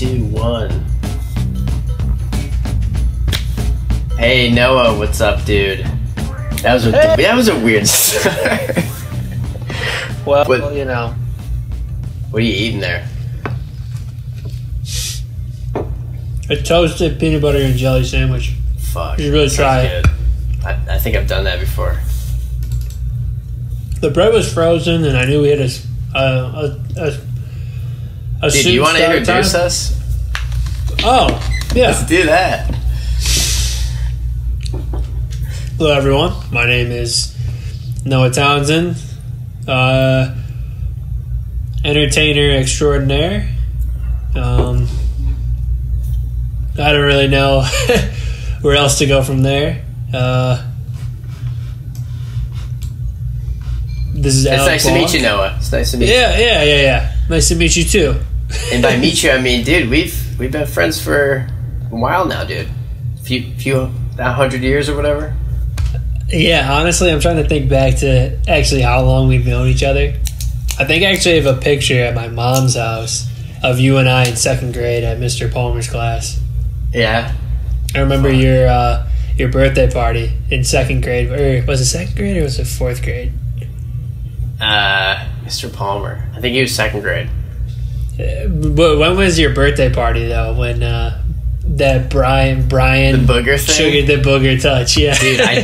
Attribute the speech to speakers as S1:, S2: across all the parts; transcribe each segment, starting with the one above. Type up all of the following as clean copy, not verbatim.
S1: 2, 1. Hey Noah, what's up, dude? That was a weird start.
S2: Well, you know.
S1: What are you eating there?
S2: A toasted peanut butter and jelly sandwich.
S1: Fuck.
S2: You should really try it.
S1: I think I've done that before.
S2: The bread was frozen, and I knew we had a
S1: Dude, do you want to introduce us?
S2: Oh, yeah.
S1: Let's do that.
S2: Hello, everyone. My name is Noah Townsend, entertainer extraordinaire. I don't really know where else to go from there. This is
S1: It's nice to meet you, Noah. It's nice to meet you.
S2: Yeah. Nice to meet you too.
S1: And by meet you, I mean, dude, we've been friends for a while now, dude. Few 100 years or whatever.
S2: Yeah, honestly, I'm trying to think back to actually how long we've known each other. I think I actually have a picture at my mom's house of you and I in second grade at Mr. Palmer's class.
S1: Yeah.
S2: I remember your birthday party in second grade. Or was it second grade or was it fourth grade?
S1: Mr. Palmer. I think he was second grade.
S2: But when was your birthday party though? When that Brian
S1: The booger thing?
S2: sugared the booger touch, yeah.
S1: Dude, I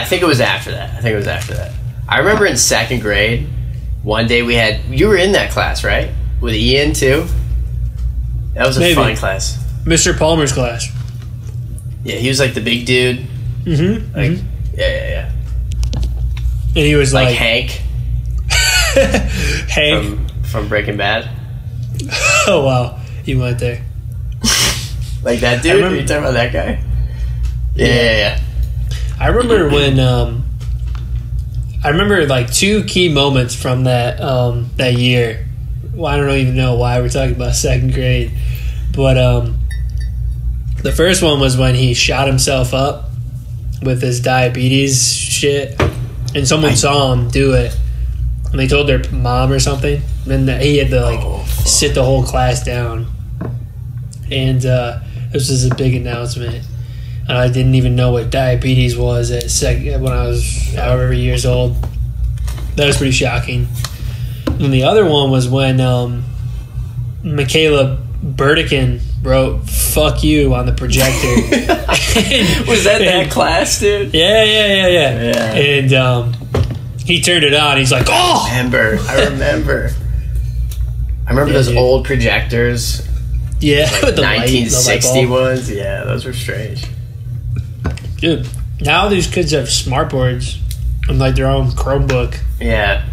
S1: think it was after that. I remember in second grade, one day you were in that class, right? With Ian too? That was a fun class.
S2: Mr. Palmer's class.
S1: Yeah, he was like the big dude.
S2: Mm-hmm.
S1: Like, yeah.
S2: And he was like
S1: Hank.
S2: Hank
S1: from Breaking Bad.
S2: Oh wow, you went there.
S1: Like that dude? Are you talking about that guy? Yeah.
S2: I remember when I remember like two key moments from that that year. Well, I don't even know why we're talking about second grade, but the first one was when he shot himself up with his diabetes shit, and someone saw him do it, and they told their mom or something, and he had to sit the whole class down, and this was a big announcement, and I didn't even know what diabetes was when I was however years old. That was pretty shocking. And the other one was when Michaela Burdikin wrote "fuck you" on the projector.
S1: Was that class, dude?
S2: Yeah. And he turned it on. He's like, "Oh!"
S1: I remember those old projectors.
S2: Yeah,
S1: like
S2: with the
S1: 1960 ones. Yeah, those were strange.
S2: Dude, now these kids have smartboards and like their own Chromebook.
S1: Yeah.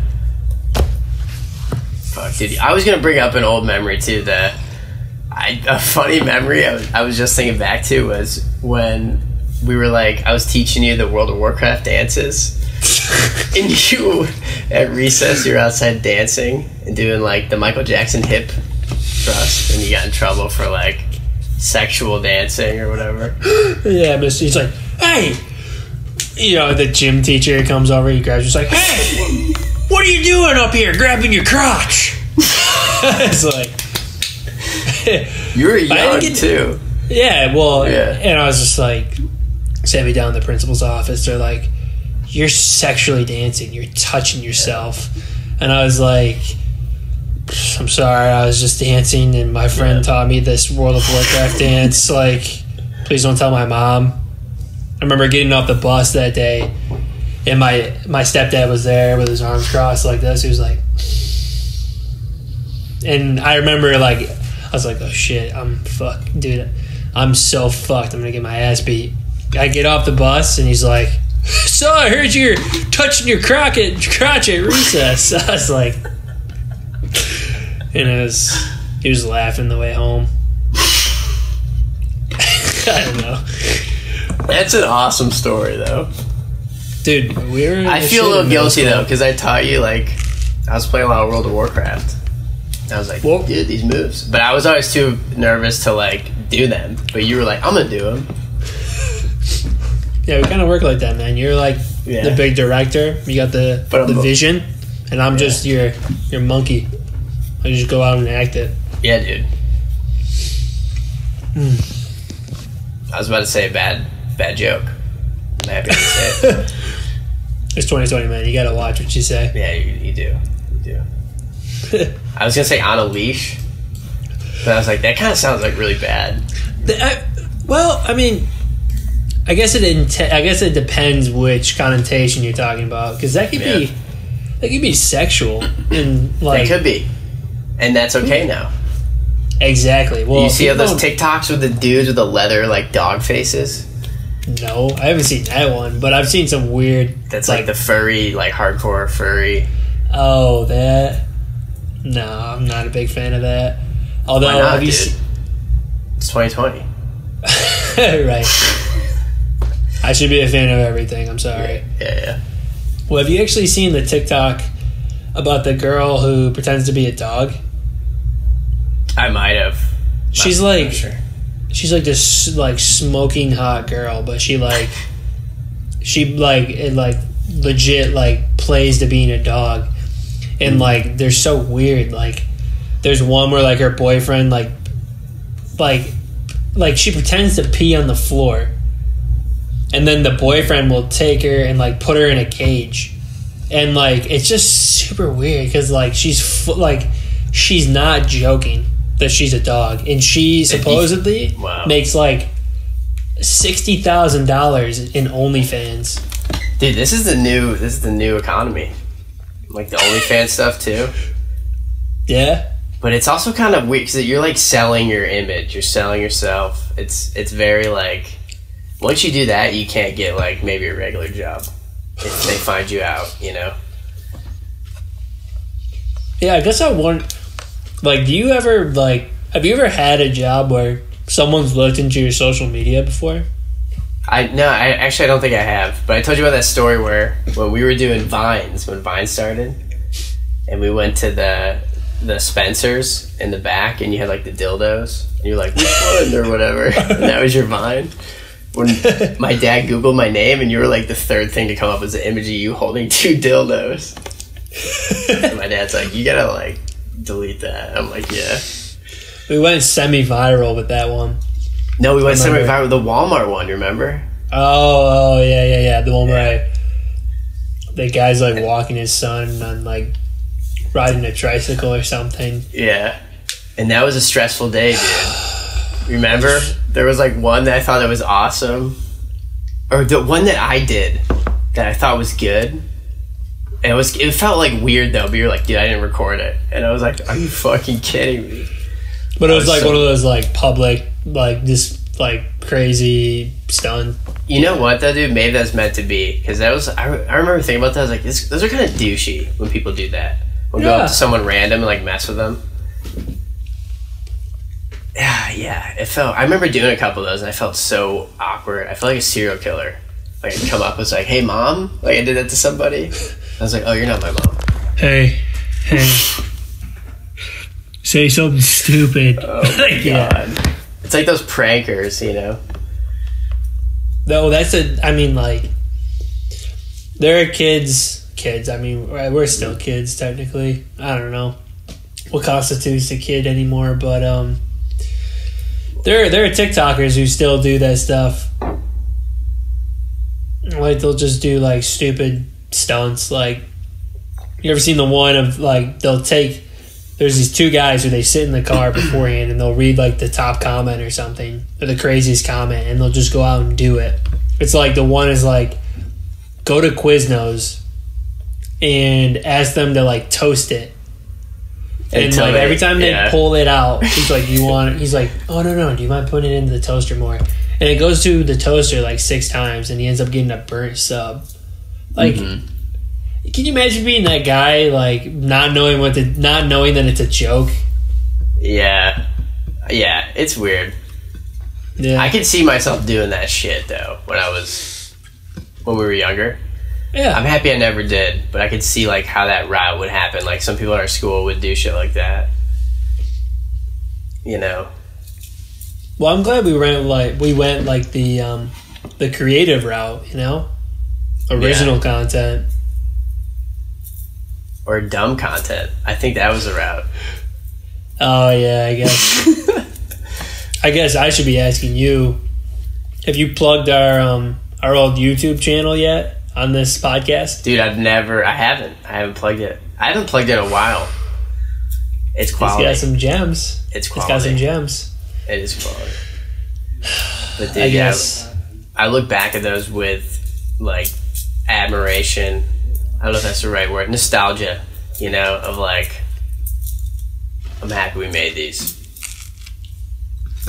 S1: Fuck, dude. I was gonna bring up an old memory too. A funny memory I was just thinking back to was when we were I was teaching you the World of Warcraft dances. And you, at recess, you were outside dancing and doing the Michael Jackson hip thrust, and you got in trouble for sexual dancing or whatever.
S2: Yeah, he's like, "Hey," the gym teacher comes over, he grabs you, he's like, "Hey, what are you doing up here grabbing your crotch?" It's like,
S1: you were young too.
S2: Yeah, well, and I was just sat me down in the principal's office. They're like, "You're sexually dancing. You're touching yourself." And I was like, "I'm sorry. I was just dancing, and my friend taught me this World of Warcraft dance. Please don't tell my mom." I remember getting off the bus that day, and my stepdad was there with his arms crossed like this. He was like, and I remember I was like, "Oh shit, I'm fucked, dude. I'm so fucked. I'm gonna get my ass beat." I get off the bus, and he's like, "So I heard you're touching your crotch at recess." I was like, and he was laughing the way home. I don't know.
S1: That's an awesome story, though.
S2: Dude,
S1: I feel a little guilty, though, because I taught you, I was playing a lot of World of Warcraft. And I was like, dude, these moves. But I was always too nervous to, do them. But you were like, I'm going to do them.
S2: Yeah, we kind of work like that, man. You're the big director. You got the vision. And I'm just your monkey. I just go out and act it.
S1: Yeah, dude. I was about to say a bad joke. I'm happy to say it.
S2: It's 2020, man. You gotta watch what you say.
S1: Yeah, you do. You do. I was gonna say on a leash, but I was like, that kind of sounds like really bad.
S2: Well, I mean, I guess it depends which connotation you're talking about, because that could be sexual and like
S1: it could be, and that's okay now.
S2: Exactly. Well,
S1: you see all those TikToks with the dudes with the leather like dog faces?
S2: No, I haven't seen that one, but I've seen some weird.
S1: That's like the furry, like hardcore furry.
S2: Oh, that. No, I'm not a big fan of that. Although,
S1: why not,
S2: have you
S1: dude? It's 2020.
S2: Right. I should be a fan of everything. I'm sorry.
S1: Yeah.
S2: Well, have you actually seen the TikTok about the girl who pretends to be a dog?
S1: I might have.
S2: She's like this like smoking hot girl, but she legit like plays to being a dog, and like they're so weird. Like there's one where like her boyfriend like she pretends to pee on the floor, and then the boyfriend will take her and like put her in a cage, and like it's just super weird because like she's not joking that she's a dog, and she supposedly makes like $60,000 in OnlyFans.
S1: Dude, this is the new economy, like the OnlyFans stuff too.
S2: Yeah,
S1: but it's also kind of weird because you're like selling your image, you're selling yourself. It's very like once you do that, you can't get like maybe a regular job if they find you out, you know.
S2: Yeah, I guess I want. Like, have you ever had a job where someone's looked into your social media before?
S1: I don't think I have. But I told you about that story where when we were doing Vines, when Vines started, and we went to the Spencers in the back, and you had like the dildos, and you're like, which one or whatever, and that was your Vine. When my dad Googled my name, and you were like the third thing to come up was the image of you holding 2 dildos. And my dad's like, you gotta like delete that. I'm like, yeah.
S2: We went semi-viral with that one.
S1: No, we went semi-viral with the Walmart one, you remember?
S2: Oh, yeah. The one where the guy's like walking his son on like riding a tricycle or something.
S1: Yeah. And that was a stressful day, dude. Remember? There was like one that I thought that was awesome. Or the one that I did that I thought was good. And it felt like weird though, but you're like, dude, I didn't record it. And I was like, are you fucking kidding me?
S2: But it was like one of those like public, like just like crazy stunt.
S1: You know what though, dude? Maybe that's meant to be. Because that was, I remember thinking about that. I was like, those are kind of douchey when people do that. When go up to someone random and like mess with them. Yeah, it felt, I remember doing a couple of those and I felt so awkward. I felt like a serial killer. Like I'd come up and was like, hey mom, like I did that to somebody. I was like, oh, you're not my mom.
S2: Hey. Say something stupid.
S1: Oh my god. Yeah. It's like those prankers, you know?
S2: No, like, there are kids, I mean, we're still kids, technically. I don't know what constitutes a kid anymore, but, there are TikTokers who still do that stuff. Like, they'll just do, like, stupid stunts. Like, you ever seen the one of, like, there's these 2 guys who they sit in the car beforehand and they'll read, like, the top comment or something, or the craziest comment, and they'll just go out and do it. It's like, the one is, like, go to Quiznos and ask them to, like, toast it. And like every time they pull it out, he's like, he's like, oh no, do you mind putting it into the toaster more? And it goes to the toaster like 6 times and he ends up getting a burnt sub. Like, can you imagine being that guy, like not knowing that it's a joke?
S1: Yeah, it's weird.
S2: Yeah,
S1: I could see myself doing that shit though when we were younger.
S2: Yeah,
S1: I'm happy I never did, but I could see like how that route would happen. Like some people at our school would do shit like that, you know.
S2: Well, I'm glad we went like the creative route, you know, original content
S1: or dumb content. I think that was the route.
S2: Oh yeah, I guess. I guess I should be asking you, have you plugged our old YouTube channel yet on this podcast?
S1: Dude, I haven't plugged it. I haven't plugged it in a while. It's quality.
S2: It's got some gems.
S1: It's quality.
S2: It's got some gems.
S1: It is quality. But dude, I guess I look back at those with like admiration. I don't know if that's the right word. Nostalgia, you know, of like, I'm happy we made these.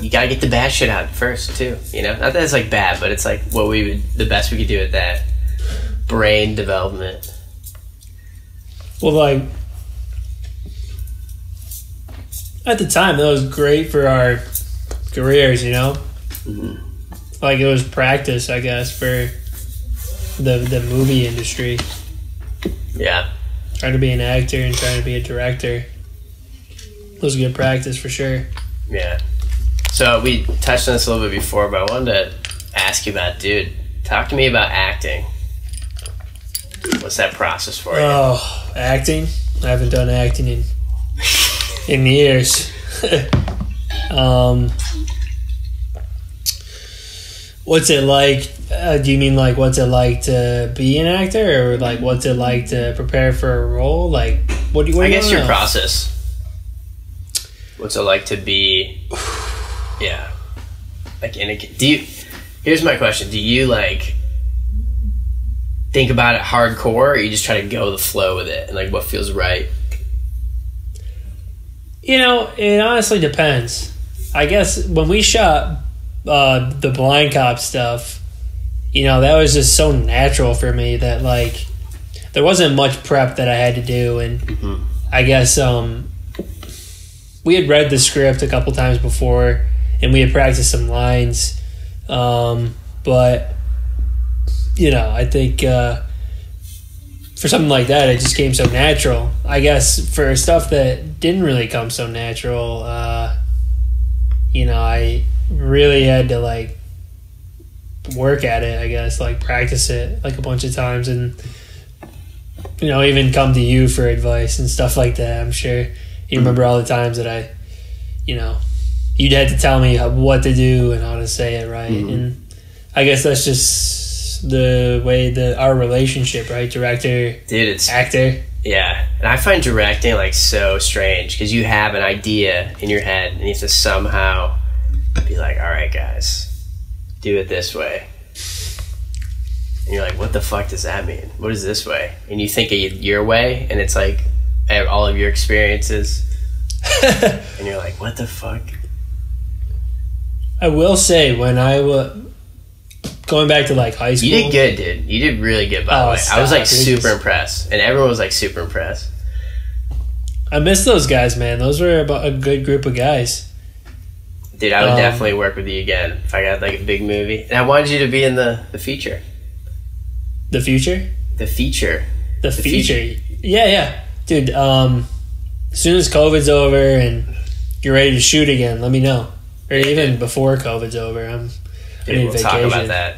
S1: You gotta get the bad shit out first too, you know? Not that it's like bad, but it's like the best we could do at that. Brain development.
S2: Well, like, at the time, that was great for our careers, you know?
S1: Mm-hmm.
S2: Like, it was practice, I guess, for the movie industry.
S1: Yeah.
S2: Trying to be an actor and trying to be a director. It was good practice for sure.
S1: Yeah. So we touched on this a little bit before, but I wanted to ask you about, dude, talk to me about acting. What's that process for you?
S2: Oh, acting? I haven't done acting in years. What's it like? Do you mean like what's it like to be an actor, or like what's it like to prepare for a role? Like, what do you?
S1: I guess your process. What's it like to be? Yeah, like here's my question: do you like think about it hardcore, or you just try to go with the flow with it and like what feels right?
S2: You know, it honestly depends. I guess when we shot the Blind Cop stuff, you know, that was just so natural for me that like there wasn't much prep that I had to do, and I guess we had read the script a couple times before and we had practiced some lines, but you know, I think for something like that, it just came so natural. I guess for stuff that didn't really come so natural, you know, I really had to like work at it, I guess, like practice it like a bunch of times, and you know, even come to you for advice and stuff like that. I'm sure you remember all the times that I, you know, you'd had to tell me what to do and how to say it right. And I guess that's just the way that our relationship, right? Director,
S1: dude, it's
S2: actor.
S1: Yeah, and I find directing like so strange because you have an idea in your head and you have to somehow be like, all right, guys, do it this way. And you're like, what the fuck does that mean? What is this way? And you think of your way, and it's like all of your experiences. And you're like, what the fuck?
S2: I will say, when I was going back to like high school,
S1: you did good, dude. You did really good, by the way. I was like super impressed, and everyone was like super impressed.
S2: I miss those guys, man. Those were about a good group of guys.
S1: Dude, I would definitely work with you again if I got like a big movie. And I wanted you to be in the feature.
S2: The future?
S1: The feature.
S2: The feature. Yeah. Dude, as soon as COVID's over and you're ready to shoot again, let me know. Or even before COVID's over. I'm ready
S1: we'll talk about that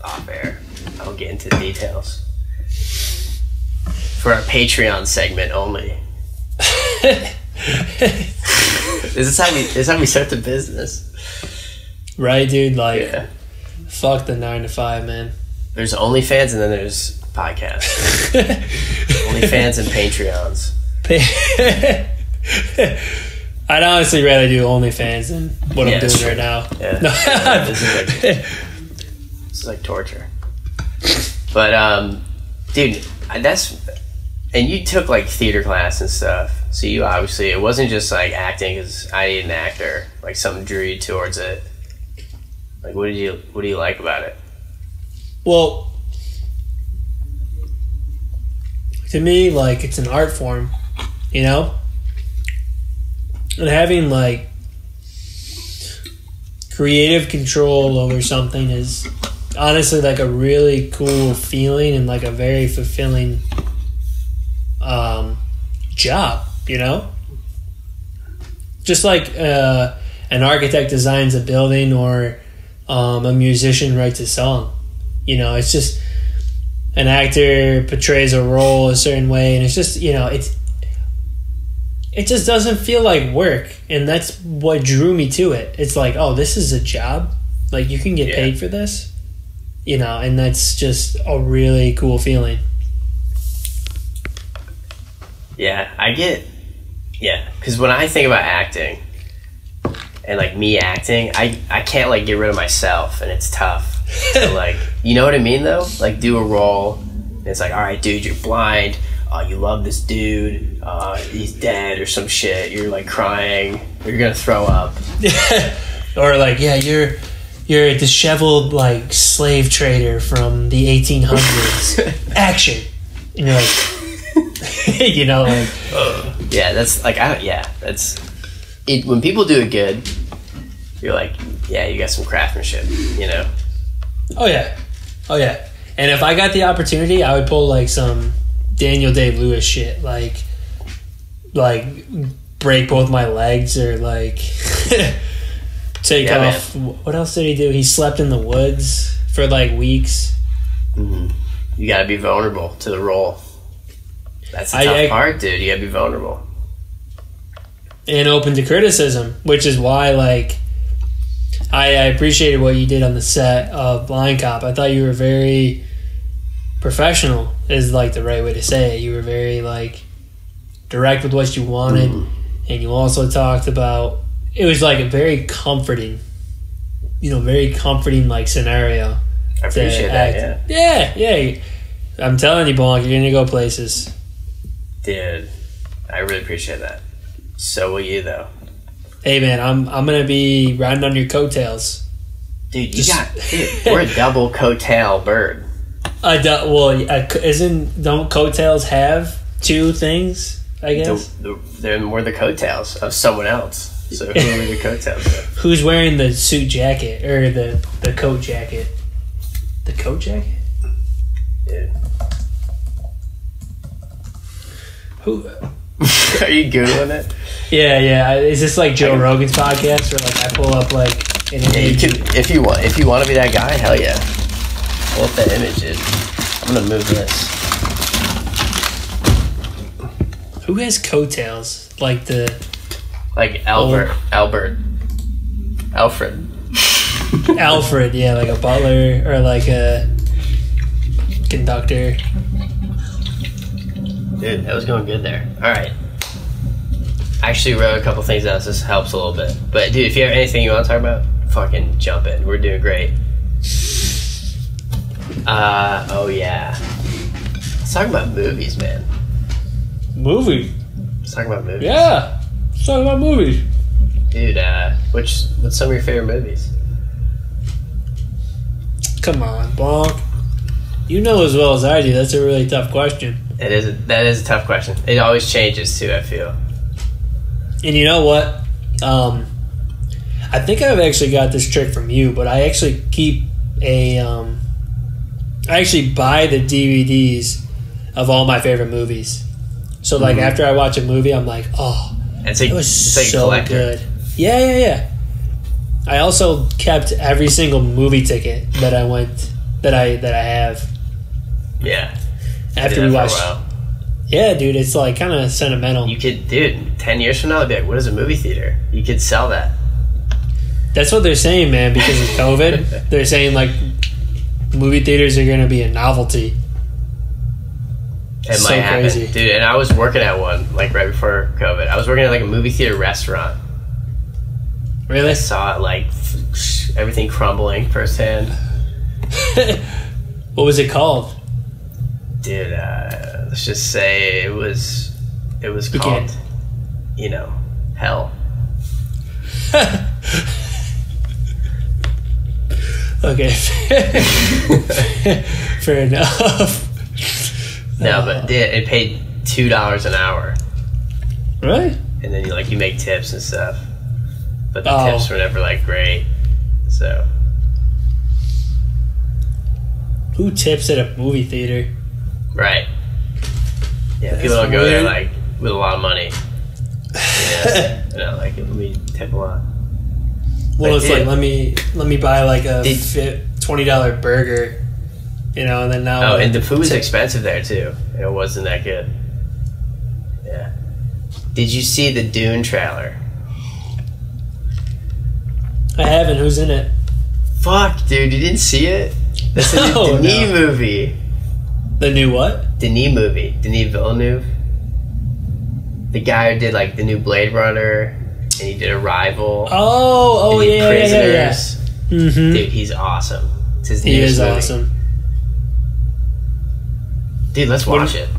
S1: off air. I'll get into the details. For our Patreon segment only. This is how we start the business.
S2: Right, dude? Like, fuck the 9 to 5, man.
S1: There's OnlyFans and then there's podcasts. OnlyFans and Patreons.
S2: I'd honestly rather do OnlyFans than what I'm doing right now.
S1: Yeah. No. This is like torture. But dude, and you took like theater class and stuff. So you obviously, it wasn't just like acting because I need an actor. Like something drew you towards it. Like what do you like about it?
S2: Well, to me, like, it's an art form, you know? And having like creative control over something is honestly like a really cool feeling and like a very fulfilling job, you know? Just like an architect designs a building or a musician writes a song. You know, it's just an actor portrays a role a certain way, and it's just, you know, it's it just doesn't feel like work, and that's what drew me to it. It's like, oh, this is a job. Like, you can get paid for this, and that's just a really cool feeling.
S1: Yeah, because when I think about acting and like me acting, I can't like get rid of myself, and it's tough. So like, you know what I mean though? Like, do a role, and it's like, all right, dude, you're blind. You love this dude. He's dead or some shit. You're like crying. You're gonna throw up.
S2: Or like, yeah, you're a disheveled like slave trader from the 1800s. Action. And you're like,
S1: yeah, that's like, that's it. When people do it good, you're like, yeah, you got some craftsmanship,
S2: Oh yeah. And if I got the opportunity, I would pull like some Daniel Day-Lewis shit, like break both my legs, or like take off. Man. What else did he do? He slept in the woods for like weeks.
S1: Mm-hmm. You gotta be vulnerable to the role. That's the tough part, dude. You gotta be vulnerable
S2: and open to criticism, which is why like I appreciated what you did on the set of Blind Cop. I thought you were very professional, is like the right way to say it. You were very like direct with what you wanted, and you also talked about, it was like a very comforting like scenario.
S1: I appreciate that.
S2: Yeah. I'm telling you, Blanc, you're gonna go places,
S1: dude. I really appreciate that. So will you, though.
S2: Hey man, I'm gonna be riding on your coattails,
S1: dude. We're a double coattail bird.
S2: Don't coattails have two things? I guess
S1: we're the coattails of someone else. So who are the coattails of?
S2: Who's wearing the suit jacket or the coat jacket? The coat jacket?
S1: Dude.
S2: Who?
S1: Are you googling it?
S2: Yeah. Is this like Joe Rogan's podcast, where like I pull up like an image?
S1: You can, if you want to be that guy, hell yeah. Pull up that image, dude. I'm gonna move this.
S2: Who has coattails? Like
S1: Alfred.
S2: Alfred, yeah, like a butler or like a conductor.
S1: Dude, that was going good there. All right. I actually wrote a couple things down, so this helps a little bit. But dude, if you have anything you want to talk about, fucking jump in. We're doing great. Oh yeah. Let's talk about movies, man. Let's talk about movies.
S2: Yeah. Let's talk about movies.
S1: Dude, what's some of your favorite movies?
S2: Come on, Blanc. You know as well as I do, that's a really tough question.
S1: That is a tough question. It always changes too, I feel.
S2: And you know what? I think I've actually got this trick from you, but I actually keep I actually buy the DVDs of all my favorite movies. So like after I watch a movie, I'm like, oh, it was so good. Yeah. I also kept every single movie ticket that I have.
S1: Yeah.
S2: After we watched. Yeah, dude, it's like kind of sentimental.
S1: You could, dude, 10 years from now, they'd be like, what is a movie theater? You could sell that.
S2: That's what they're saying, man, because of COVID. They're saying like movie theaters are going to be a novelty.
S1: It might happen. Crazy. Dude, and I was working at one, like right before COVID. I was working at like a movie theater restaurant.
S2: Really?
S1: I saw it, like everything crumbling firsthand.
S2: What was it called?
S1: Dude, let's just say it was called, Hell.
S2: Okay. Fair enough.
S1: No, but it paid $2 an hour.
S2: Really?
S1: And then you make tips and stuff. But the tips were never like great. So
S2: who tips at a movie theater?
S1: Right. Yeah, that's people don't go there like with a lot of money. Like we tip a lot.
S2: Well, it's like let me buy like a $20 burger, and then now.
S1: Oh, and the food was expensive there too. It wasn't that good. Yeah. Did you see the Dune trailer?
S2: I haven't. Who's in it?
S1: Fuck, dude, you didn't see it? That's the new Denis movie.
S2: The new what?
S1: Denis movie. Denis Villeneuve. The guy who did like the new Blade Runner, and he did Arrival.
S2: Oh, yeah. Mm-hmm.
S1: Dude, he's awesome. It's his
S2: he is
S1: movie.
S2: Awesome.
S1: Dude, let's watch it.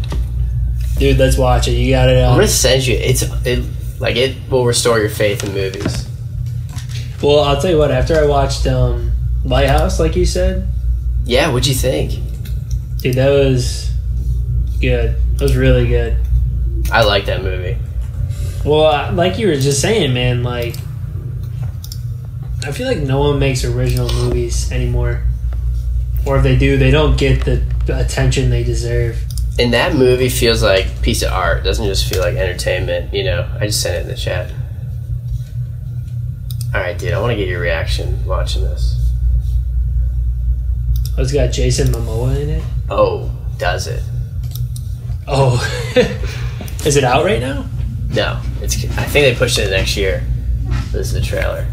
S2: Dude, let's watch it. You got it.
S1: I'm gonna send you. It will restore your faith in movies.
S2: Well, I'll tell you what. After I watched Lighthouse, like you said.
S1: Yeah, what'd you think?
S2: Dude, that was good. That was really good.
S1: I like that movie.
S2: Well, like you were just saying, man, like, I feel like no one makes original movies anymore. Or if they do, they don't get the attention they deserve.
S1: And that movie feels like a piece of art. It doesn't just feel like entertainment, you know. I just sent it in the chat. Alright, dude, I want to get your reaction watching this.
S2: Oh, it's got Jason Momoa in it?
S1: Oh, does it?
S2: Oh. Is it out right now?
S1: No. I think they pushed it next year. This is the trailer.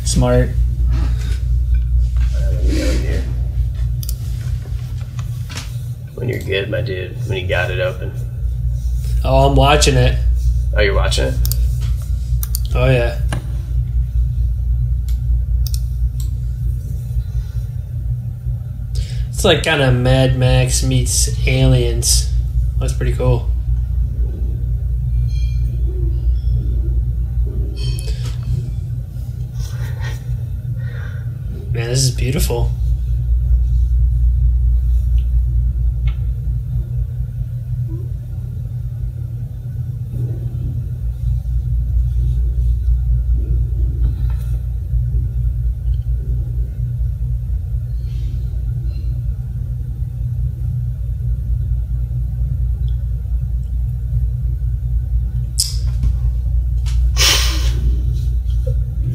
S2: Smart.
S1: Let me go in here. When you're good, my dude. When you got it open.
S2: Oh, I'm watching it.
S1: Oh, you're watching it?
S2: Oh, yeah. It's like kind of Mad Max meets Aliens. That's pretty cool. Man, this is beautiful.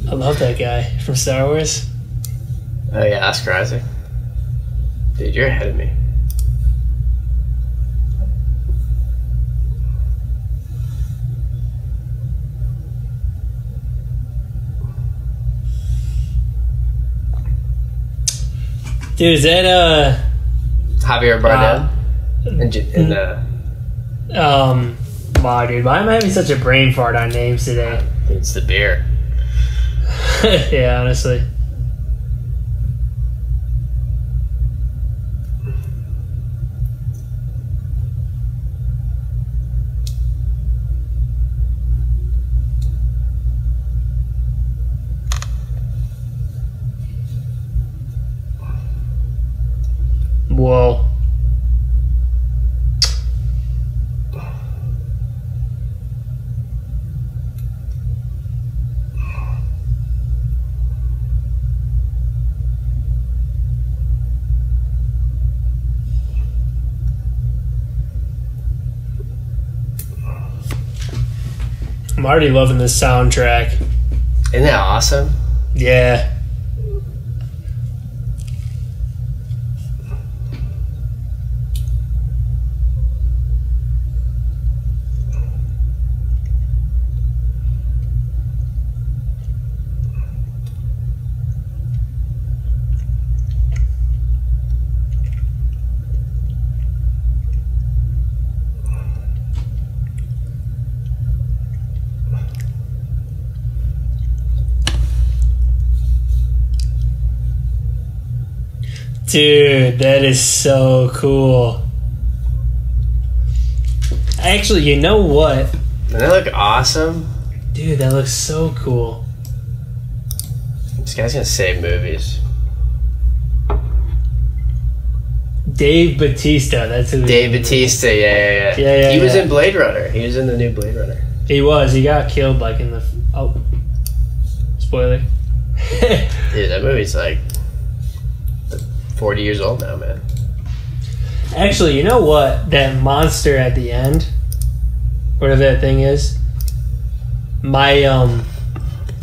S2: I love that guy from Star Wars.
S1: Oh, yeah, Oscar Isaac. Dude, you're ahead of me.
S2: Dude, is that
S1: Javier Bardem?
S2: Wow, dude, why am I having such a brain fart on names today?
S1: It's the beer.
S2: Yeah, honestly. Whoa. I'm already loving this soundtrack.
S1: Isn't that awesome?
S2: Yeah. Dude, that is so cool. Actually, you know what?
S1: Doesn't that look awesome?
S2: Dude, that looks so cool.
S1: This guy's gonna save movies.
S2: Dave Bautista, that's who.
S1: Dave Bautista, yeah. He was in Blade Runner. He was in the new Blade Runner.
S2: He was. He got killed like in the. Oh, spoiler.
S1: Dude, that movie's like 40 years old now, man.
S2: Actually, you know what? That monster at the end, whatever that thing is. My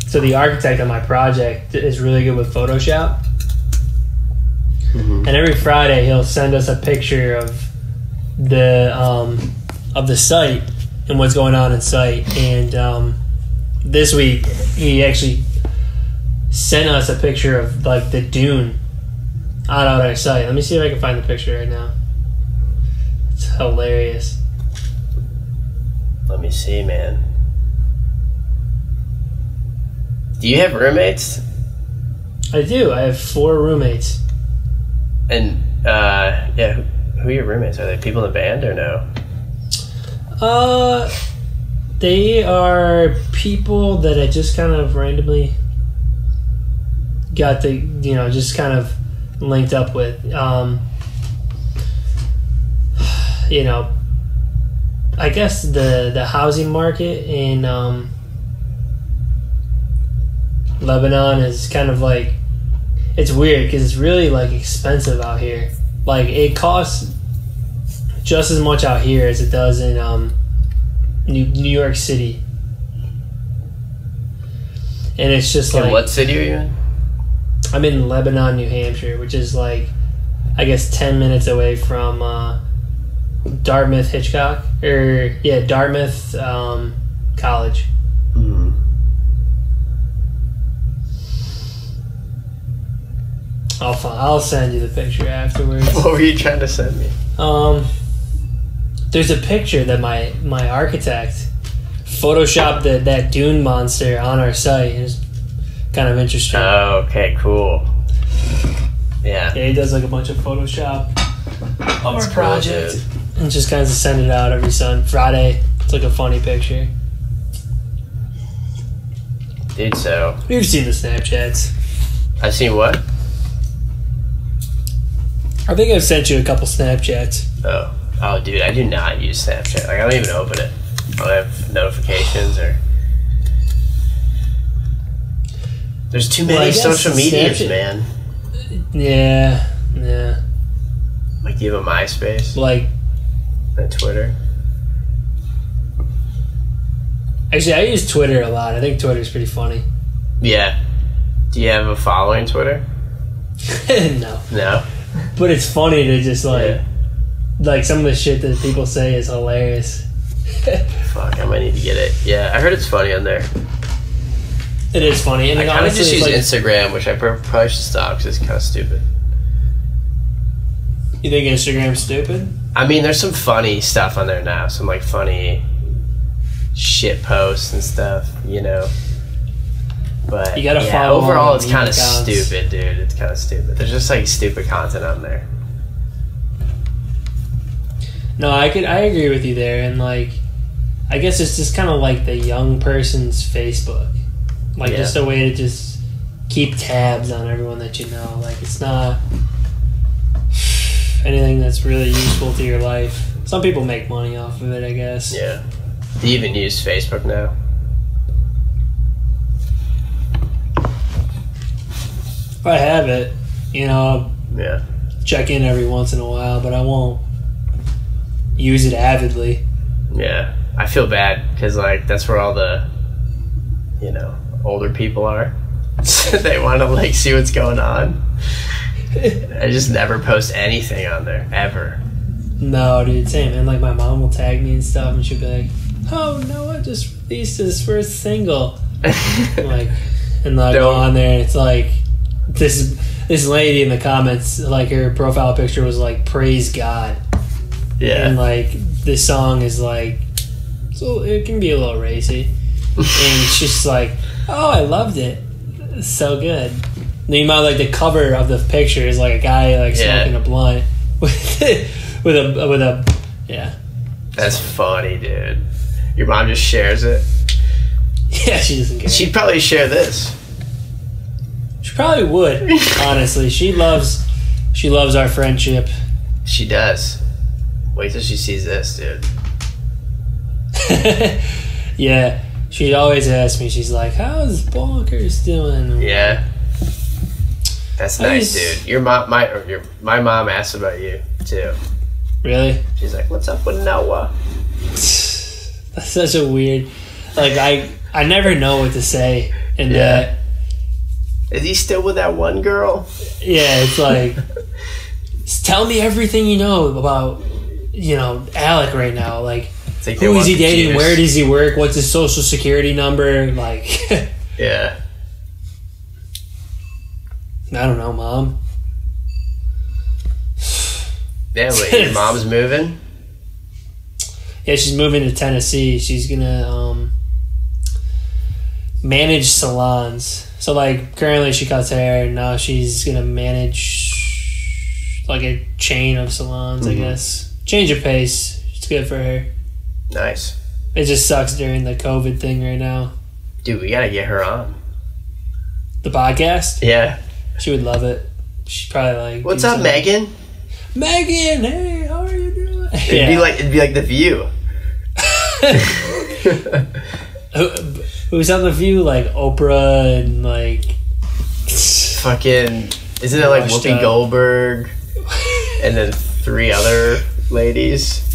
S2: so the architect on my project is really good with Photoshop.
S1: Mm-hmm.
S2: And every Friday he'll send us a picture of the site, and what's going on in sight. And this week, he actually sent us a picture of like the dune out on our site. Let me see if I can find the picture right now. It's hilarious.
S1: Let me see, man. Do you have roommates?
S2: I do. I have 4 roommates.
S1: And yeah, who are your roommates? Are they people in the band or no?
S2: They are people that I just kind of randomly got just kind of linked up with. I guess the housing market in Lebanon is kind of like, it's weird because it's really like expensive out here. Like it costs just as much out here as it does in New York City. And it's just like...
S1: what city are you in?
S2: I'm in Lebanon, New Hampshire, which is like, I guess 10 minutes away from Dartmouth College.
S1: Mm-hmm.
S2: I'll send you the picture afterwards.
S1: What were you trying to send me?
S2: There's a picture that my architect photoshopped that dune monster on our site. It's kind of interesting.
S1: Oh, okay, cool. Yeah.
S2: Yeah, he does like a bunch of Photoshop of our project.
S1: Cool,
S2: and just kind of send it out every Friday. It's like a funny picture.
S1: Dude, so...
S2: You've seen the Snapchats.
S1: I've seen what?
S2: I think I've sent you a couple Snapchats.
S1: Oh, dude, I do not use Snapchat. Like, I don't even open it. I don't have notifications or... There's too many social medias, man.
S2: Yeah.
S1: Like, do you have a MySpace?
S2: Like...
S1: And Twitter?
S2: Actually, I use Twitter a lot. I think Twitter's pretty funny.
S1: Yeah. Do you have a following Twitter?
S2: No.
S1: No?
S2: But it's funny to just like some of the shit that people say is hilarious.
S1: Fuck, I might need to get it. Yeah, I heard it's funny on there.
S2: It is funny. And
S1: I kind of just use Instagram, which I probably should stop because it's kind of stupid.
S2: You think Instagram's stupid?
S1: I mean, there's some funny stuff on there now. Some like funny shit posts and stuff, you know. But
S2: you gotta follow.
S1: Overall, it's kind of stupid, dude. It's kind of stupid. There's just like stupid content on there.
S2: No, I agree with you there, and like, I guess it's just kind of like the young person's Facebook, like just a way to just keep tabs on everyone that you know. Like, it's not anything that's really useful to your life. Some people make money off of it, I guess.
S1: Yeah. Do you even use Facebook now?
S2: If I have it, I'll check in every once in a while, but I won't use it avidly.
S1: Yeah. I feel bad because, like, that's where all the, older people are. They want to, like, see what's going on. I just never post anything on there, ever.
S2: No, dude, same. And, like, my mom will tag me and stuff, and she'll be like, oh, Noah just released his first single. Like, and I'll go on there, and it's like, this lady in the comments, like, her profile picture was like, praise God.
S1: Yeah.
S2: And like, this song is like, so it can be a little racy. And she's like, oh, I loved it. It's so good. Meanwhile, like, the cover of the picture is like a guy like smoking a blunt with a yeah.
S1: That's funny, dude. Your mom just shares it.
S2: Yeah, she doesn't care.
S1: She'd probably share this.
S2: She probably would. Honestly, she loves our friendship.
S1: She does. Wait till she sees this, dude.
S2: Yeah, she'd always ask me. She's like, "How's Bonkers doing?"
S1: Yeah, that's nice, dude. Your mom, my mom asked about you too.
S2: Really?
S1: She's like, "What's up with Noah?"
S2: That's such a weird. Like, I never know what to say in that.
S1: Is he still with that one girl?
S2: Yeah, it's like, tell me everything you know about, Alec right now. Like,
S1: It's like
S2: who is he dating? Where does he work? What's his social security number? Like,
S1: yeah.
S2: I don't know, Mom.
S1: Yeah, but your mom's moving?
S2: Yeah, she's moving to Tennessee. She's gonna manage salons. So, like, currently she cuts hair, and now she's gonna manage like a chain of salons, I guess. Change of pace. It's good for her.
S1: Nice.
S2: It just sucks during the COVID thing right now.
S1: Dude, we gotta get her on.
S2: The podcast?
S1: Yeah.
S2: She would love it. She'd probably like.
S1: What's up, Megan?
S2: Megan, hey, how are you doing?
S1: It'd be like The View.
S2: Who's on The View? Like Oprah and like
S1: fucking. Isn't it like Whoopi Goldberg and then 3 other ladies?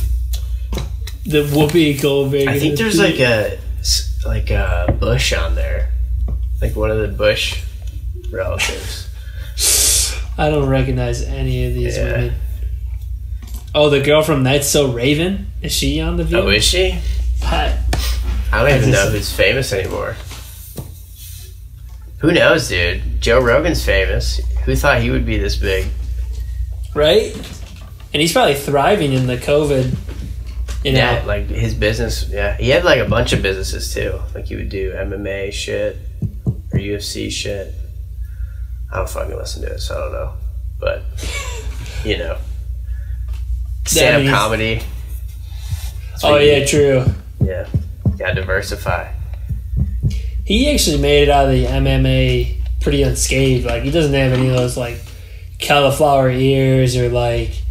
S2: The Whoopi Goldberg.
S1: I think there's like a Bush on there, like one of the Bush relatives.
S2: I don't recognize any of these women. Oh, the girl from That's So Raven? Is she on The View?
S1: Oh, is she?
S2: I
S1: don't even know who's famous anymore. Who knows, dude? Joe Rogan's famous. Who thought he would be this big?
S2: Right? And he's probably thriving in the COVID.
S1: Yeah, like his business. Yeah, he had like a bunch of businesses too. Like he would do MMA shit or UFC shit. I don't fucking listen to it, so I don't know. But you know, stand-up comedy.
S2: Oh yeah, true.
S1: Yeah, gotta diversify.
S2: He actually made it out of the MMA pretty unscathed. Like he doesn't have any of those like cauliflower ears or like.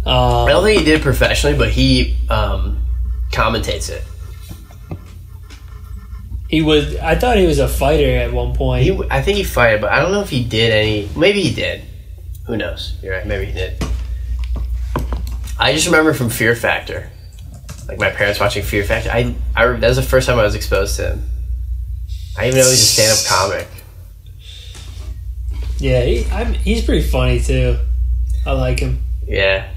S1: I don't think he did it professionally, but he commentates it.
S2: I thought he was a fighter at one point.
S1: I think he fought, but I don't know if he did any. Maybe he did. Who knows? You're right. Maybe he did. I just remember from Fear Factor, like my parents watching Fear Factor. That was the first time I was exposed to him. I didn't even know he was a stand-up comic.
S2: Yeah, he's pretty funny too. I like him.
S1: Yeah.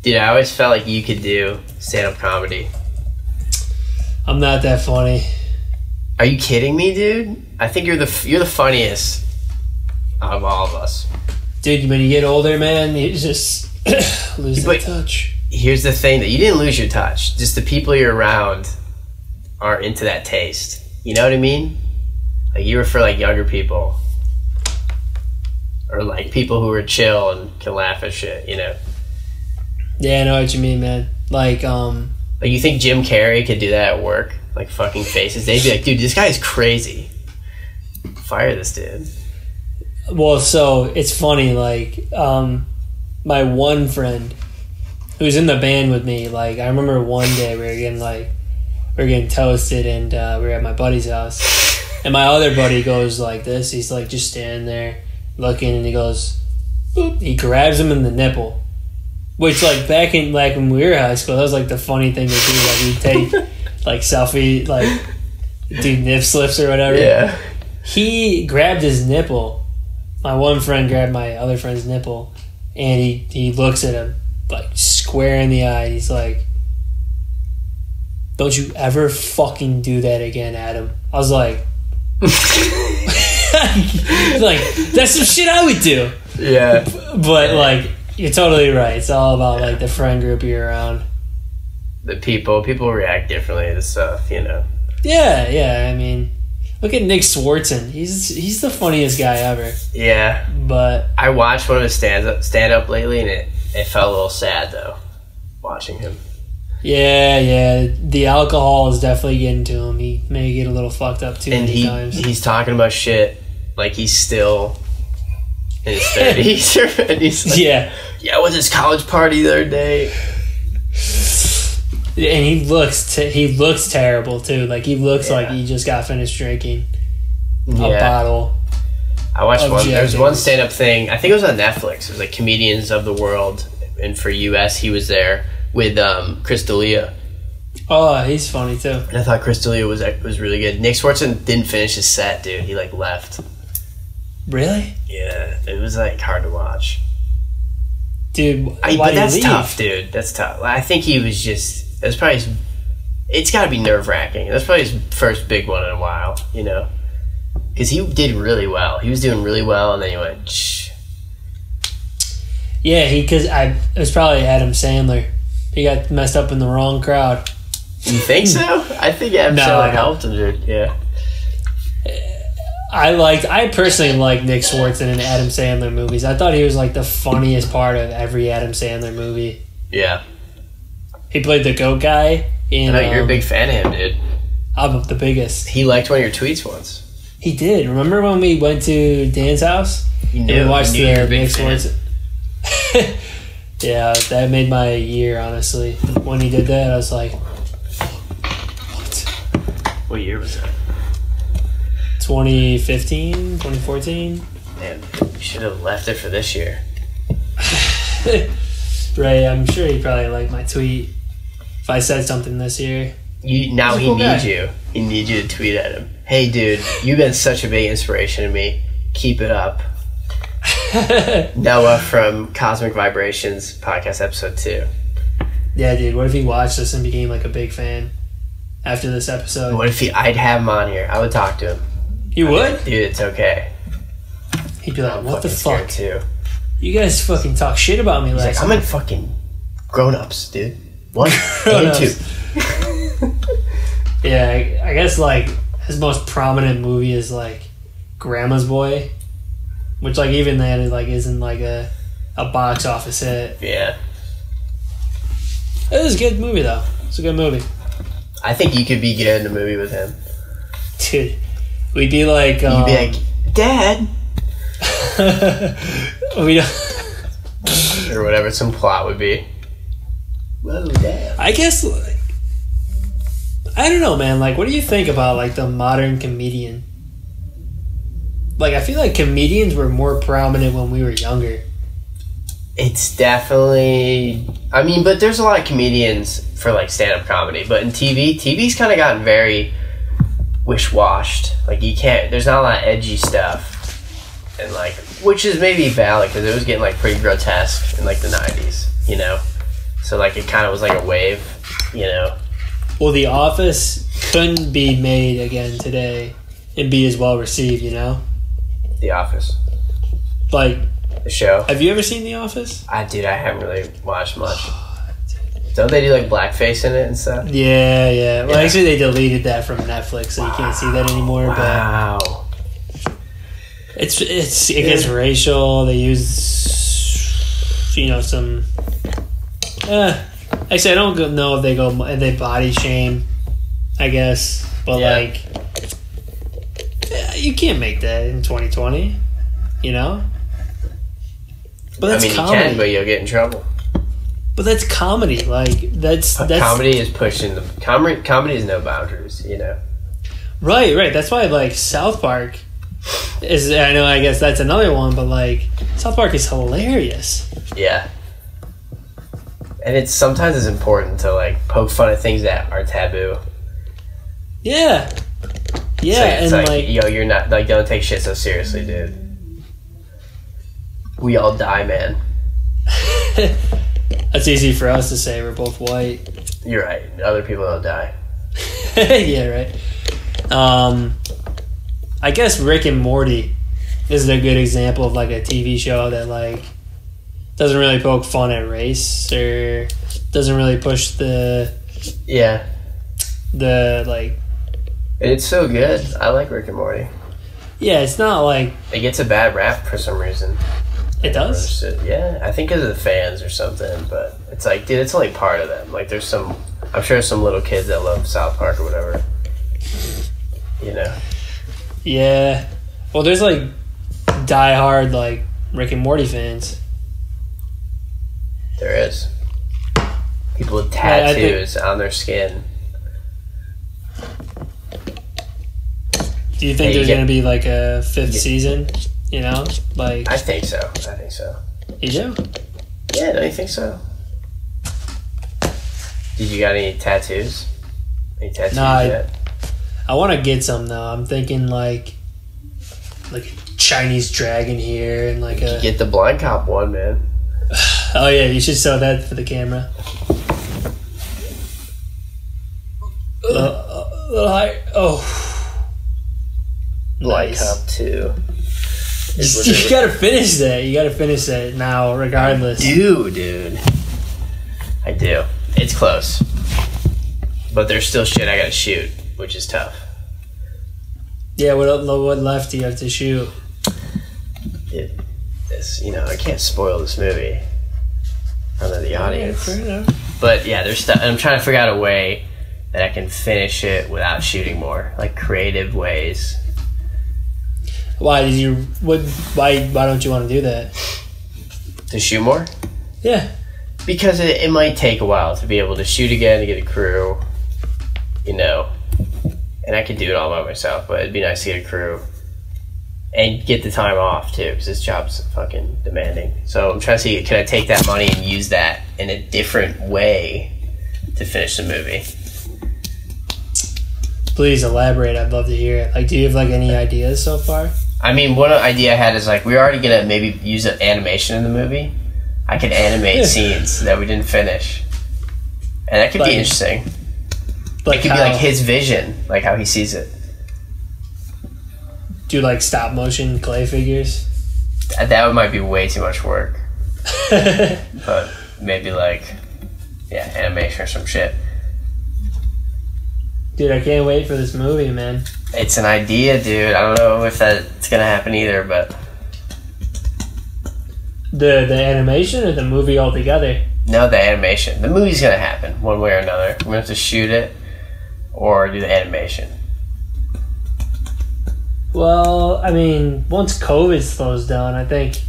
S1: Dude, I always felt like you could do stand-up comedy.
S2: I'm not that funny.
S1: Are you kidding me, dude? I think you're the funniest of all of us.
S2: Dude, when you get older, man, you just lose that touch.
S1: Here's the thing, that you didn't lose your touch. Just the people you're around aren't into that taste. You know what I mean? Like you were for like younger people. Or like people who are chill and can laugh at shit, you know?
S2: Yeah, I know what you mean, man. Like
S1: you think Jim Carrey could do that at work? Like fucking faces. They'd be like, dude, this guy's crazy. Fire this dude.
S2: Well, so it's funny, like, my one friend who's in the band with me, like, I remember one day we were getting toasted and we were at my buddy's house. And my other buddy goes like this. He's like just standing there looking and he goes, boop. He grabs him in the nipple. Which, like, back in, like, when we were in high school, that was, like, the funny thing to do. Like, we'd take, like, selfie, like, do nip slips or whatever.
S1: Yeah.
S2: He grabbed his nipple. My one friend grabbed my other friend's nipple. And he looks at him, like, square in the eye. And he's like, don't you ever fucking do that again, Adam. I was like... like, that's some shit I would do.
S1: Yeah.
S2: But, like... You're totally right. It's all about like the friend group you're around.
S1: The people react differently to stuff, you know.
S2: Yeah. I mean, look at Nick Swartzen. He's the funniest guy ever.
S1: Yeah.
S2: But
S1: I watched one of his stand up lately, and it felt a little sad though, watching him.
S2: Yeah. The alcohol is definitely getting to him. He may get a little fucked up too many times.
S1: He's talking about shit like he's still in his 30s. And he's like, yeah, I went to this college party the other day.
S2: And he looks terrible too. Like he looks like he just got finished drinking a bottle.
S1: I watched one. There was one stand-up thing. I think it was on Netflix. It was like Comedians of the World, and for US, he was there with Chris D'Elia.
S2: Oh, he's funny too.
S1: And I thought Chris D'Elia was really good. Nick Swartzen didn't finish his set, dude. He like left.
S2: Really?
S1: Yeah, it was like hard to watch.
S2: Dude,
S1: but that's tough, dude. That's tough. I think he was just... It was probably it's got to be nerve-wracking. That's probably his first big one in a while, you know? Because he did really well. He was doing really well, and then he went, shh.
S2: Yeah, it was probably Adam Sandler. He got messed up in the wrong crowd.
S1: You think so? I think Adam Sandler helped him, dude. Yeah.
S2: I personally like Nick Swartzen in Adam Sandler movies. I thought he was like the funniest part of every Adam Sandler movie.
S1: Yeah.
S2: He played the goat guy.
S1: I know you're a big fan of him, dude.
S2: I'm the biggest.
S1: He liked one of your tweets once.
S2: He did. Remember when we went to Dan's house?
S1: You knew,
S2: and watched
S1: you
S2: the Nick Swartzen. Yeah, that made my year, honestly. When he did that, I was like, what?
S1: What year was that?
S2: 2015, 2014.
S1: Man, you should have left it for this year.
S2: Right, I'm sure he probably liked my tweet if I said something this year.
S1: He needs you. He needs you to tweet at him. Hey, dude, you've been such a big inspiration to me. Keep it up. Noah from Cosmic Vibrations podcast episode 2.
S2: Yeah, dude, what if he watched this and became like a big fan after this episode?
S1: What if I'd have him on here? I would talk to him.
S2: You would?
S1: Dude, it's okay.
S2: He'd be like,
S1: I'm
S2: what the fuck?
S1: Too.
S2: You guys fucking talk shit about me
S1: He's
S2: last
S1: like, I'm in fucking grown-ups, dude. 1 and 2.
S2: Yeah, I guess like his most prominent movie is like Grandma's Boy, which like even that is like isn't like a box office hit.
S1: Yeah.
S2: It was a good movie though. It's a good movie.
S1: I think you could be good in a movie with him.
S2: Dude, we'd be like
S1: you'd be like, Dad.
S2: we don't
S1: or whatever some plot would be. Whoa, Dad.
S2: I guess like, I don't know, man. Like, what do you think about like the modern comedian? Like, I feel like comedians were more prominent when we were younger.
S1: It's definitely... I mean, but there's a lot of comedians for, like, stand-up comedy. But in TV's kind of gotten very wish-washed. Like, you can't... There's not a lot of edgy stuff. And, like... Which is maybe valid, because it was getting, like, pretty grotesque in, like, the 90s, you know? So, like, it kind of was like a wave, you know?
S2: Well, The Office couldn't be made again today and be as well received, you know?
S1: The Office.
S2: Like...
S1: The show.
S2: Have you ever seen The Office?
S1: I haven't really watched much. Don't they do like blackface in it and stuff?
S2: Yeah. Well, actually, they deleted that from Netflix, so you can't see that anymore.
S1: Wow.
S2: But it gets racial. They use, you know, some. Actually, I don't know if they body shame. I guess, but like, you can't make that in 2020. You know. But that's comedy.
S1: You can, but you'll get in trouble.
S2: But that's comedy. Like that's
S1: comedy is pushing the comedy is no boundaries, you know.
S2: Right. That's why like South Park is. I know. I guess that's another one, but like South Park is hilarious.
S1: Yeah. And sometimes it's important to like poke fun at things that are taboo.
S2: Yeah. Yeah,
S1: so it's
S2: and
S1: like yo, you're not like don't take shit so seriously, dude. We all die, man.
S2: That's easy for us to say. We're both white.
S1: You're right. Other people don't die.
S2: Yeah, right. I guess Rick and Morty is a good example of like a TV show that like doesn't really poke fun at race or doesn't really push the like.
S1: It's so good. I like Rick and Morty.
S2: Yeah, it's not like
S1: it gets a bad rap for some reason.
S2: It does?
S1: Yeah, I think because of the fans or something, but it's like, dude, it's only part of them. Like, there's some, I'm sure some little kids that love South Park or whatever, you know?
S2: Yeah. Well, there's like die-hard, like, Rick and Morty fans.
S1: There is. People with tattoos on their skin.
S2: Do you think there's going to be like a 5th season? You know, like
S1: I think so.
S2: You do?
S1: Yeah, don't you think so? Did you got any tattoos? Any tattoos yet?
S2: I want to get some though. I'm thinking like a Chinese dragon here and like
S1: you get the blind cop one, man.
S2: Oh yeah, you should show that for the camera. A little higher. Oh.
S1: Black
S2: Nice.
S1: Hop 2.
S2: You gotta finish that. You gotta finish that now, regardless.
S1: Dude. I do. It's close. But there's still shit I gotta shoot, which is tough.
S2: Yeah, what left do you have to shoot?
S1: I can't spoil this movie under the audience.
S2: Yeah, fair enough.
S1: But yeah, there's stuff. I'm trying to figure out a way that I can finish it without shooting more, like creative ways.
S2: Why did you? Why don't you want to do that?
S1: To shoot more?
S2: Yeah.
S1: Because it might take a while to be able to shoot again, to get a crew, and I could do it all by myself, but it'd be nice to get a crew and get the time off too, because this job's fucking demanding. So I'm trying to see, can I take that money and use that in a different way to finish the movie?
S2: Please elaborate. I'd love to hear it. Like, do you have like any ideas so far?
S1: I mean, one idea I had is like, we're already gonna maybe use an animation in the movie. I could animate scenes that we didn't finish, and that could be interesting.
S2: Like
S1: it could be like his vision, like how he sees it.
S2: Do like stop motion clay figures?
S1: That might be way too much work. But maybe like, animation or some shit.
S2: Dude, I can't wait for this movie, man.
S1: It's an idea, dude. I don't know if that's gonna happen either, but
S2: the animation or the movie altogether?
S1: No, the animation. The movie's gonna happen one way or another. We're gonna have to shoot it or do the animation.
S2: Well, I mean, once COVID slows down, I think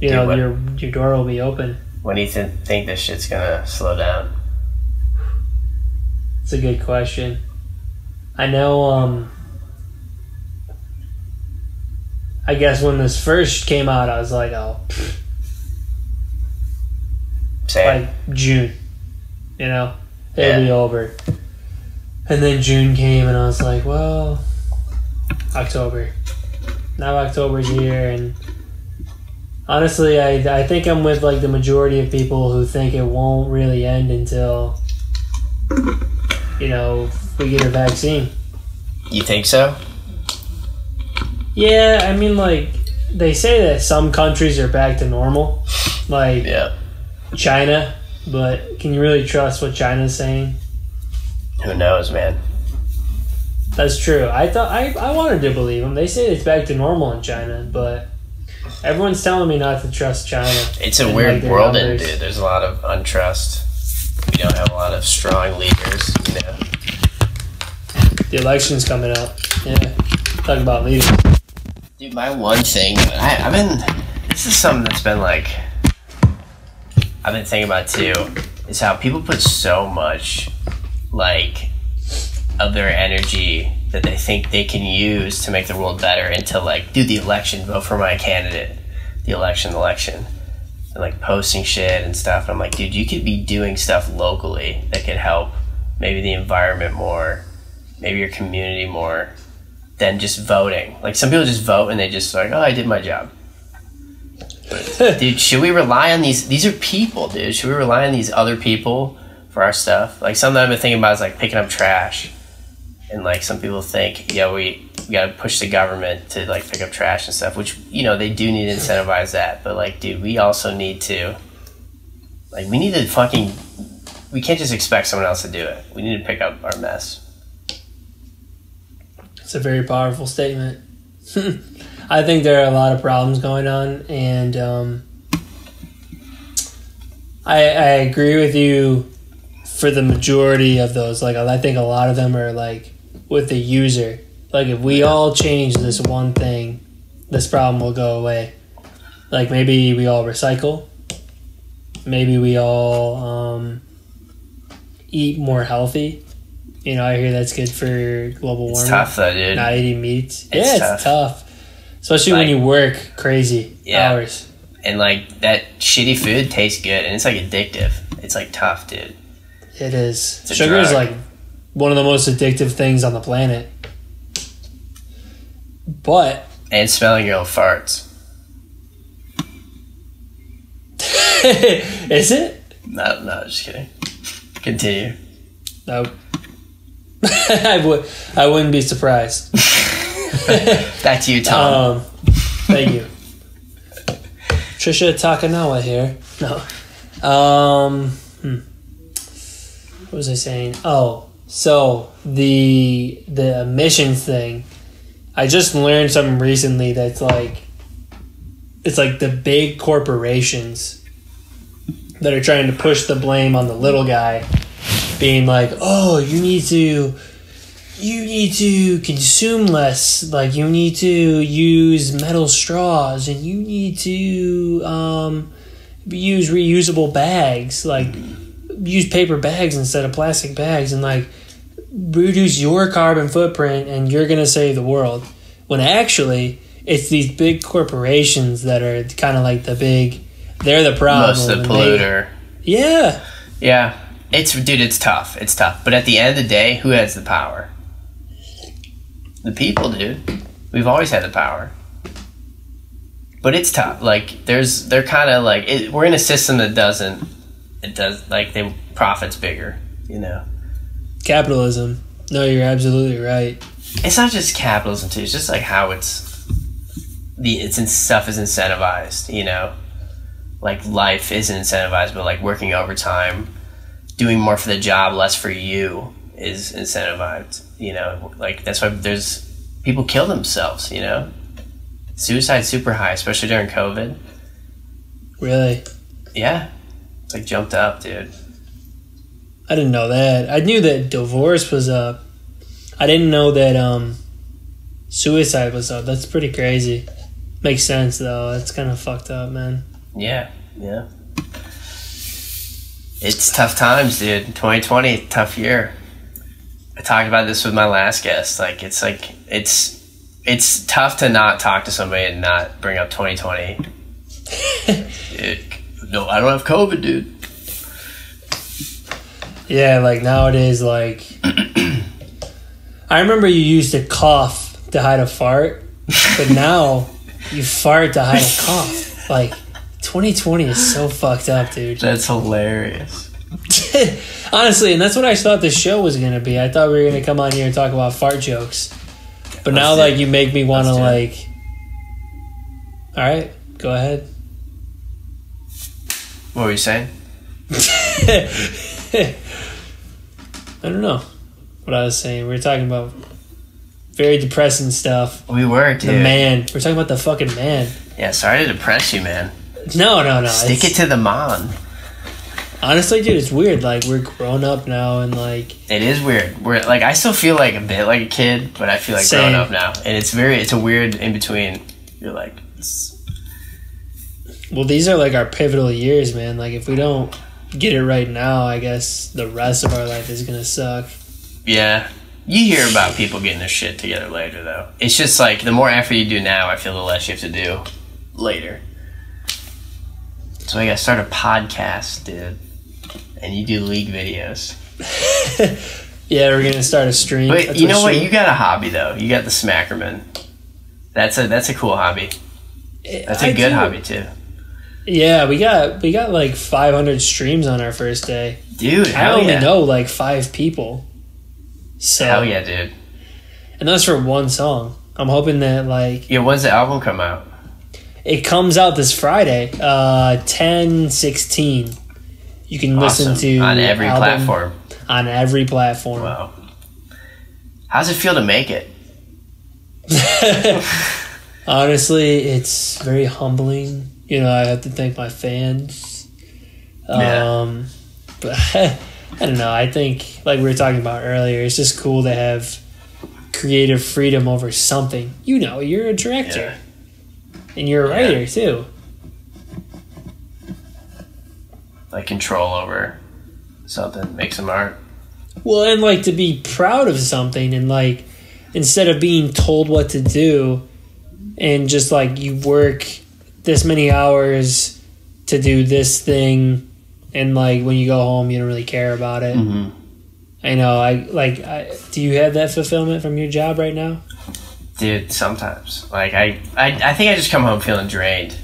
S2: your door will be open.
S1: When do you think this shit's gonna slow down?
S2: It's a good question. I know, I guess when this first came out, I was like, oh,
S1: Same.
S2: like June, it'll be over. And then June came and I was like, well, October. Now October's here, and honestly, I think I'm with like the majority of people who think it won't really end until, we get a vaccine.
S1: You think so?
S2: Yeah, I mean, like, they say that some countries are back to normal, like China, but can you really trust what China's saying?
S1: Who knows, man?
S2: That's true. I wanted to believe them. They say it's back to normal in China, but everyone's telling me not to trust China.
S1: It's a weird world, dude. There's a lot of untrust. We don't have a lot of strong leaders,
S2: The election's coming up. Yeah. Talk about leaders.
S1: Dude, my one thing, this is something that's been like, I've been thinking about too, is how people put so much, like, of their energy that they think they can use to make the world better into, like, do the election, vote for my candidate, the election, and, like, posting shit and stuff. And I'm like, dude, you could be doing stuff locally that could help maybe the environment more, maybe your community more, than just voting. Like, some people just vote and they just like, oh, I did my job. But, dude, should we rely on these are people, dude. Should we rely on these other people for our stuff? Like, something I've been thinking about is like picking up trash. And like, some people think, we gotta push the government to like pick up trash and stuff, which, they do need to incentivize that. But like, dude, we also need to, like, we can't just expect someone else to do it. We need to pick up our mess.
S2: It's a very powerful statement. I think there are a lot of problems going on, and I agree with you for the majority of those. Like, I think a lot of them are like with the user. Like, if we all change this one thing, this problem will go away. Like, maybe we all recycle. Maybe we all eat more healthy. I hear that's good for global warming.
S1: It's tough though, dude.
S2: Not eating meats.
S1: It's
S2: tough. Especially when you work crazy hours.
S1: And like, that shitty food tastes good and it's like addictive. It's like tough, dude.
S2: It is. Sugar is like one of the most addictive things on the planet. But
S1: and smelling your own farts.
S2: Is it?
S1: No, just kidding. Continue.
S2: I wouldn't be surprised.
S1: Back to you, Tom.
S2: Thank you. Trisha Takanawa here. No. What was I saying? Oh, so the emissions thing. I just learned something recently that's like, it's like the big corporations that are trying to push the blame on the little guy, being like, oh, you need to consume less, like you need to use metal straws, and you need to use reusable bags, like use paper bags instead of plastic bags, and like reduce your carbon footprint, and you're gonna save the world. When actually it's these big corporations that are kind of like they're the problem.
S1: Most of the polluter.
S2: Yeah.
S1: It's tough. It's tough. But at the end of the day, who has the power? The people, dude. We've always had the power. But it's tough. Like, they're kind of like, we're in a system that profit's bigger, you know?
S2: Capitalism. No, you're absolutely right.
S1: It's not just capitalism, too. It's just like how stuff is incentivized, you know? Like, life isn't incentivized, but like working overtime, doing more for the job, less for you is incentivized, you know? Like, that's why people kill themselves, you know? Suicide's super high, especially during COVID.
S2: Really?
S1: Yeah. It's like jumped up, dude.
S2: I didn't know that. I knew that divorce was up. I didn't know that suicide was up. That's pretty crazy. Makes sense, though. That's kind of fucked up, man.
S1: Yeah. It's tough times, dude. 2020, tough year. I talked about this with my last guest. It's tough to not talk to somebody and not bring up 2020. Dude, no, I don't have COVID, dude.
S2: Yeah, like nowadays, like I remember you used to cough to hide a fart, but now you fart to hide a cough. Like 2020 is so fucked up, dude.
S1: That's hilarious.
S2: Honestly, and that's what I thought this show was gonna be. I thought we were gonna come on here and talk about fart jokes, but now like you make me want to like. All right, go ahead.
S1: What were you saying?
S2: I don't know what I was saying. We were talking about very depressing stuff.
S1: We were, dude.
S2: The man. We're talking about the fucking man.
S1: Yeah, sorry to depress you, man.
S2: No.
S1: Stick it to the man.
S2: Honestly, dude, it's weird. Like, we're grown up now, and like...
S1: It is weird. We're like, I still feel like a bit like a kid, but I feel like grown up now. And it's a weird in-between. You're like...
S2: Well, these are like our pivotal years, man. Like, if we don't get it right now, I guess the rest of our life is gonna suck.
S1: Yeah. You hear about people getting their shit together later, though. It's just like, the more effort you do now, I feel the less you have to do later. So I gotta start a podcast, dude. And you do league videos.
S2: Yeah, we're gonna start a stream.
S1: But you know what? You got a hobby, though. You got the SMACKERMAN. That's a cool hobby. That's a good hobby, too.
S2: Yeah, we got like 500 streams on our first day.
S1: Dude,
S2: I only know like 5 people. So,
S1: hell yeah, dude.
S2: And that's for one song. I'm hoping that like...
S1: Yeah, when's the album come out?
S2: It comes out this Friday, 10/16. You can listen to
S1: on every platform.
S2: On every platform.
S1: Wow. How's it feel to make it?
S2: Honestly, it's very humbling. You know, I have to thank my fans.
S1: Yeah.
S2: But I don't know. I think, like we were talking about earlier, it's just cool to have creative freedom over something. You know, you're a director.
S1: Yeah.
S2: And you're a writer, too.
S1: Like, control over something, make some art.
S2: Well, and, like, to be proud of something and, like, instead of being told what to do and just, like, you work this many hours to do this thing and, like, when you go home, you don't really care about it.
S1: Mm-hmm.
S2: I know. Do you have that fulfillment from your job right now?
S1: Dude, sometimes. Like, I think I just come home feeling drained.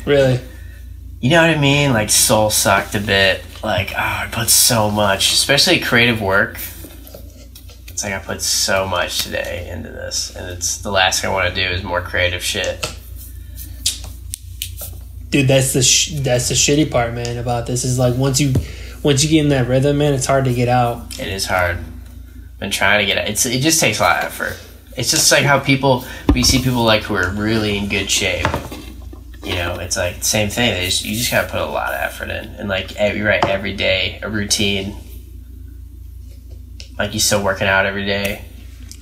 S2: Really?
S1: You know what I mean? Like, soul sucked a bit. like, I put so much, especially creative work. It's like I put so much today into this, and it's the last thing I want to do is more creative shit.
S2: Dude, that's the shitty part, man, about this is like once you get in that rhythm, man, it's hard to get out.
S1: It is hard. Been trying to get it. It just takes a lot of effort. It's just like how we see people like who are really in good shape. You know, it's like the same thing. You just gotta put a lot of effort in, and like you're right, every day a routine. Like you still working out every day.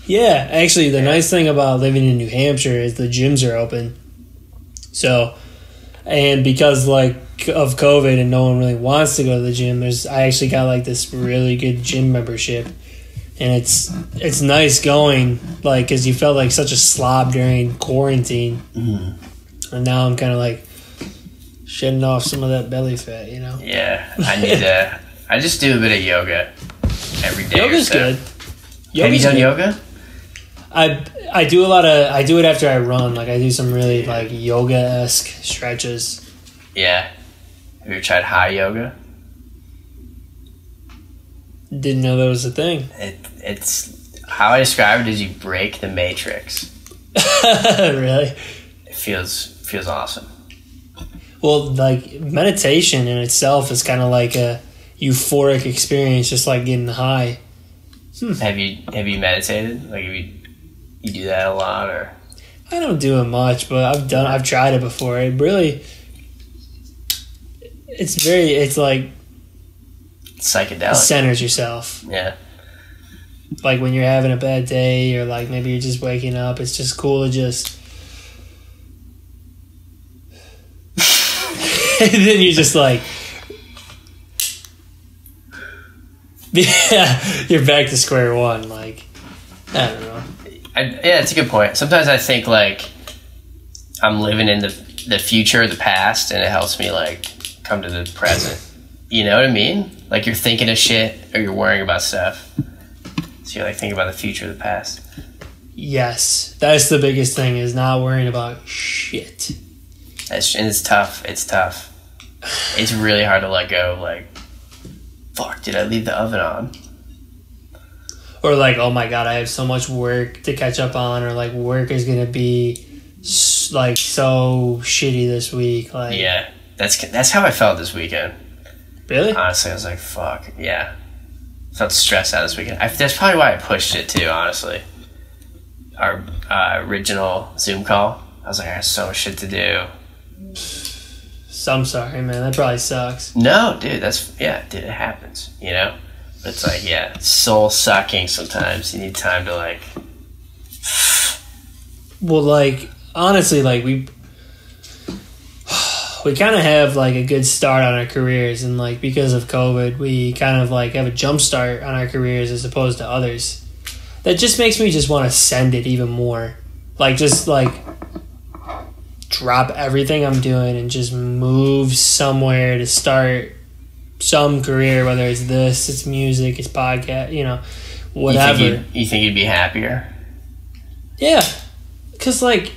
S2: Yeah, actually, the nice thing about living in New Hampshire is the gyms are open. So, and because like of COVID and no one really wants to go to the gym, I actually got like this really good gym membership. And it's nice going, like, because you felt like such a slob during quarantine. Mm-hmm. And now I'm kind of like shedding off some of that belly fat, you know?
S1: Yeah, I just do a bit of yoga every day.
S2: Yoga's good.
S1: Have you done yoga?
S2: I do it after I run. Like, I do some really, like, yoga-esque stretches.
S1: Yeah. Have you ever tried high yoga?
S2: Didn't know that was a thing.
S1: It's how I describe it is you break the matrix.
S2: Really?
S1: It feels awesome.
S2: Well, like meditation in itself is kind of like a euphoric experience, just like getting high.
S1: Have you meditated? Like you do that a lot, or?
S2: I don't do it much, but I've tried it before. It really, it's like
S1: psychedelic.
S2: It centers yourself.
S1: Yeah.
S2: Like when you're having a bad day, or like maybe you're just waking up, it's just cool to just. And then you just like. Yeah, you're back to square one. Like, I don't know.
S1: Yeah, it's a good point. Sometimes I think like I'm living in the future or the past, and it helps me like come to the present. You know what I mean? Like you're thinking of shit or you're worrying about stuff. So you're like thinking about the future or the past.
S2: Yes. That's the biggest thing, is not worrying about shit.
S1: And it's tough. It's tough. It's really hard to let go. Like, fuck, did I leave the oven on?
S2: Or like, oh my God, I have so much work to catch up on. Or like work is going to be like so shitty this week. Like,
S1: yeah, that's how I felt this weekend.
S2: Really?
S1: Honestly, I was like, fuck, yeah. Felt stressed out this weekend. That's probably why I pushed it too, honestly. Our original Zoom call, I was like, I have so much shit to do.
S2: So I'm sorry, man. That probably sucks.
S1: No, dude, it happens, you know? But it's like, yeah, soul sucking sometimes. You need time to like...
S2: Well, like, honestly, like, we kind of have like a good start on our careers, and like because of COVID we kind of like have a jump start on our careers as opposed to others. That just makes me just want to send it even more, like just like drop everything I'm doing and just move somewhere to start some career, whether it's it's music, it's podcast, you know, whatever.
S1: You think you'd be happier?
S2: Yeah, because like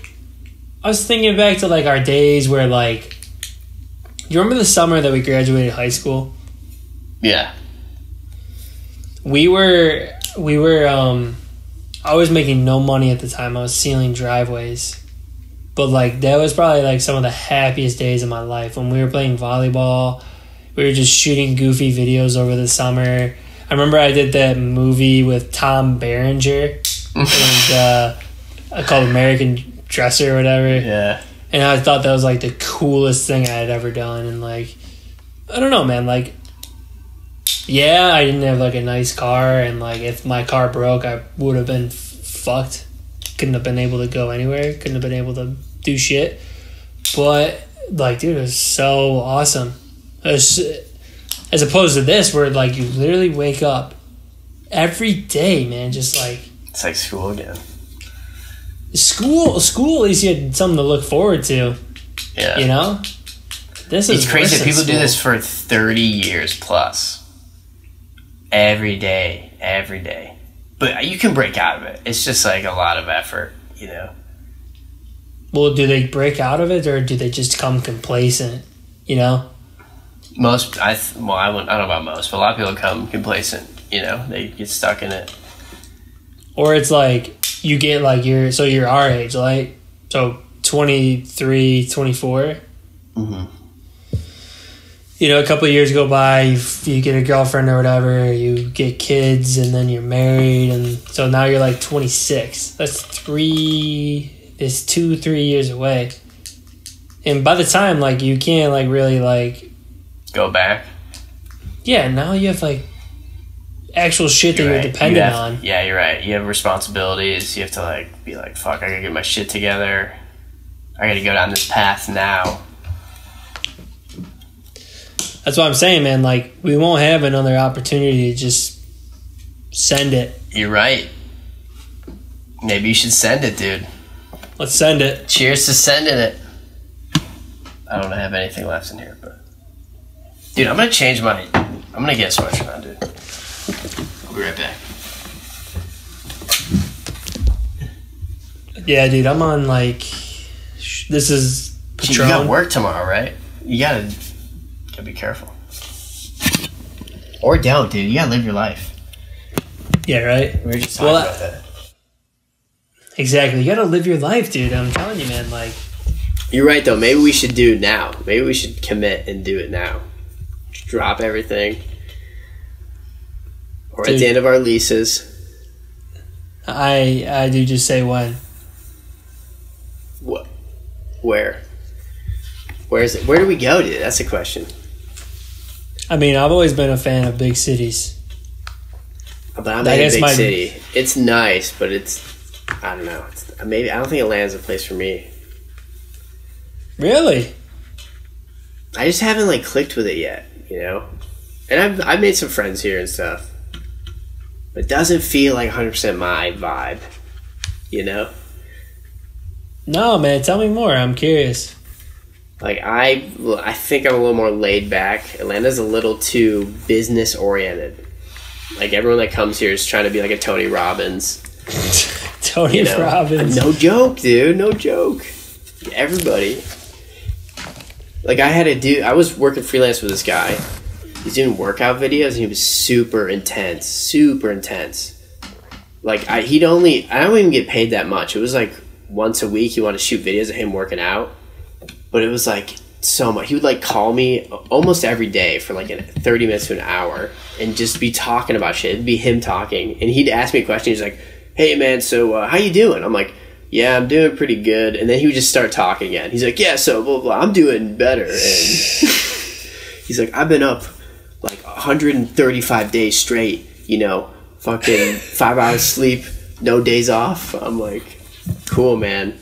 S2: I was thinking back to like our days where like, you remember the summer that we graduated high school?
S1: Yeah.
S2: We were I was making no money at the time. I was sealing driveways. But like that was probably like some of the happiest days of my life, when we were playing volleyball. We were just shooting goofy videos over the summer. I remember I did that movie with Tom Berenger and called American Dresser or whatever.
S1: Yeah.
S2: And I thought that was like the coolest thing I had ever done. And like, I don't know, man. Like, yeah, I didn't have like a nice car, and like if my car broke, I would have been fucked. Couldn't have been able to go anywhere. Couldn't have been able to do shit. But like, dude, it was so awesome. As opposed to this, where like you literally wake up every day, man, just like,
S1: it's like school again.
S2: School, at least you had something to look forward to.
S1: Yeah.
S2: You know? It's
S1: crazy that people do this for 30 years plus. Every day. But you can break out of it. It's just like a lot of effort, you know?
S2: Well, do they break out of it, or do they just become complacent, you know?
S1: Well, I don't know about most, but a lot of people come complacent. You know, they get stuck in it.
S2: Or it's like you get like you're our age, like so 23, 24.
S1: Mm-hmm.
S2: You know, a couple of years go by, you get a girlfriend or whatever, you get kids, and then you're married, and so now you're like 26. That's 2-3 years away. And by the time, like, you can't, like, really, like...
S1: Go back?
S2: Yeah, now you have, like, actual shit that you're dependent on.
S1: Yeah, you're right. You have responsibilities. You have to, like, be like, fuck, I gotta get my shit together. I gotta go down this path now.
S2: That's what I'm saying, man. Like, we won't have another opportunity to just send it.
S1: You're right. Maybe you should send it, dude.
S2: Let's send it.
S1: Cheers to sending it. I don't have anything left in here, but... Dude, I'm gonna get a sweatshirt on, dude. I'll be right back.
S2: Yeah, dude, I'm on, like... This is Patron.
S1: You got work tomorrow, right? You gotta be careful. Or don't, dude. You gotta live your life.
S2: Yeah, right?
S1: We were just talking about that.
S2: Exactly. You gotta live your life, dude. I'm telling you, man. Like,
S1: you're right, though. Maybe we should do it now. Maybe we should commit and do it now. Just drop everything. Or dude, at the end of our leases.
S2: I do just say when.
S1: What? Where? Where is it? Where do we go, dude? That's the question.
S2: I mean, I've always been a fan of big cities.
S1: But I'm in a big city. It's nice, but it's... I don't know. I don't think Atlanta's a place for me.
S2: Really?
S1: I just haven't like clicked with it yet, you know. And I've made some friends here and stuff, but it doesn't feel like 100% my vibe, you know.
S2: No, man. Tell me more. I'm curious.
S1: Like I think I'm a little more laid back. Atlanta's a little too business oriented. Like everyone that comes here is trying to be like a Tony Robbins.
S2: Tony Robbins.
S1: No joke, dude. No joke. Everybody. Like I was working freelance with this guy. He's doing workout videos and he was super intense. Super intense. Like I don't even get paid that much. It was like once a week he wanted to shoot videos of him working out. But it was like so much. He would like call me almost every day for like 30 minutes to an hour and just be talking about shit. It'd be him talking. And he'd ask me a question. He's like, hey man, so how you doing? I'm like, yeah, I'm doing pretty good. And then he would just start talking again. He's like, yeah, so blah, blah, I'm doing better. And he's like, I've been up like 135 days straight, you know, fucking 5 hours sleep, no days off. I'm like, cool, man.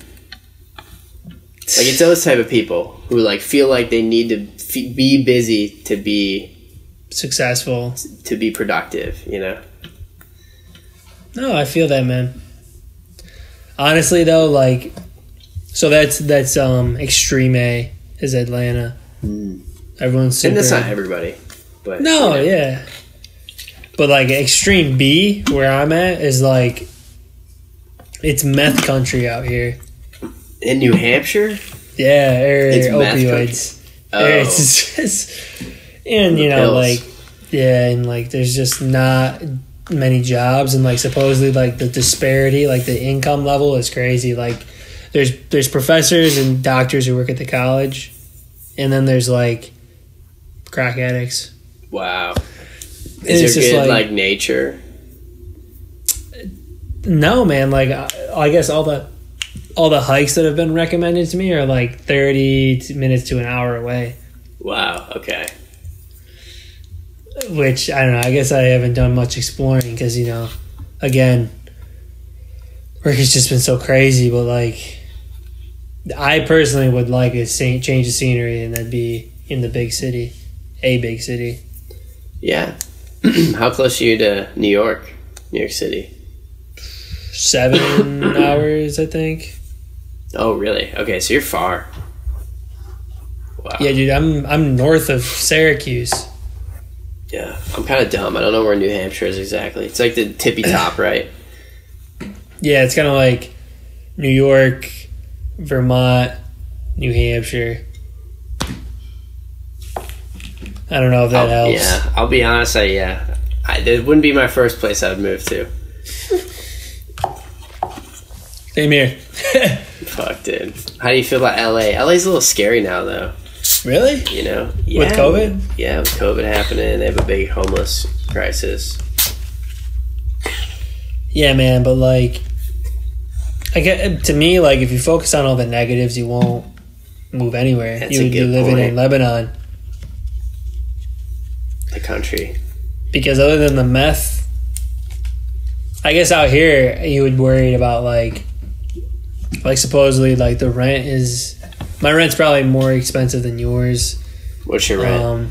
S1: Like, it's those type of people who, like, feel like they need to be busy to be...
S2: successful.
S1: To be productive, you know?
S2: No, I feel that, man. Honestly, though, like... So that's Extreme A is Atlanta. Everyone's super...
S1: And that's not everybody. But
S2: no, you know. Yeah. But, like, Extreme B, where I'm at, is, like... It's meth country out here.
S1: In New Hampshire?
S2: Yeah, opioids. And you know,
S1: pills.
S2: like, yeah, and like, there's just not many jobs, and like, supposedly, like, the disparity, like, the income level is crazy. Like, there's professors and doctors who work at the college, and then there's like crack addicts.
S1: Wow. Is there good like nature?
S2: No, man. Like, I guess all the hikes that have been recommended to me are like 30 minutes to an hour away.
S1: Wow, okay.
S2: Which, I don't know, I guess I haven't done much exploring because, you know, again, work has just been so crazy, but like, I personally would like a change of scenery, and that'd be in the big city, a big city.
S1: Yeah. How close are you to New York City?
S2: 7 hours, I think.
S1: Oh, really? Okay, so you're far. Wow.
S2: Yeah, dude, I'm north of Syracuse.
S1: Yeah, I'm kind of dumb. I don't know where New Hampshire is exactly. It's like the tippy top, right?
S2: Yeah, it's kind of like New York, Vermont, New Hampshire. I don't know if that helps.
S1: Yeah, I'll be honest. It wouldn't be my first place I would move to.
S2: Same here.
S1: Fuck, dude. How do you feel about LA? LA's a little scary now, though.
S2: Really?
S1: You know? Yeah,
S2: with COVID?
S1: Yeah, with COVID happening, they have a big homeless crisis.
S2: Yeah, man, but like, to me, like, if you focus on all the negatives, you won't move anywhere.
S1: That's
S2: You would be living in Lebanon.
S1: The country. Because
S2: other than the meth, I guess out here you would worry about like supposedly like the rent is, my rent's probably more expensive than yours.
S1: What's your rent?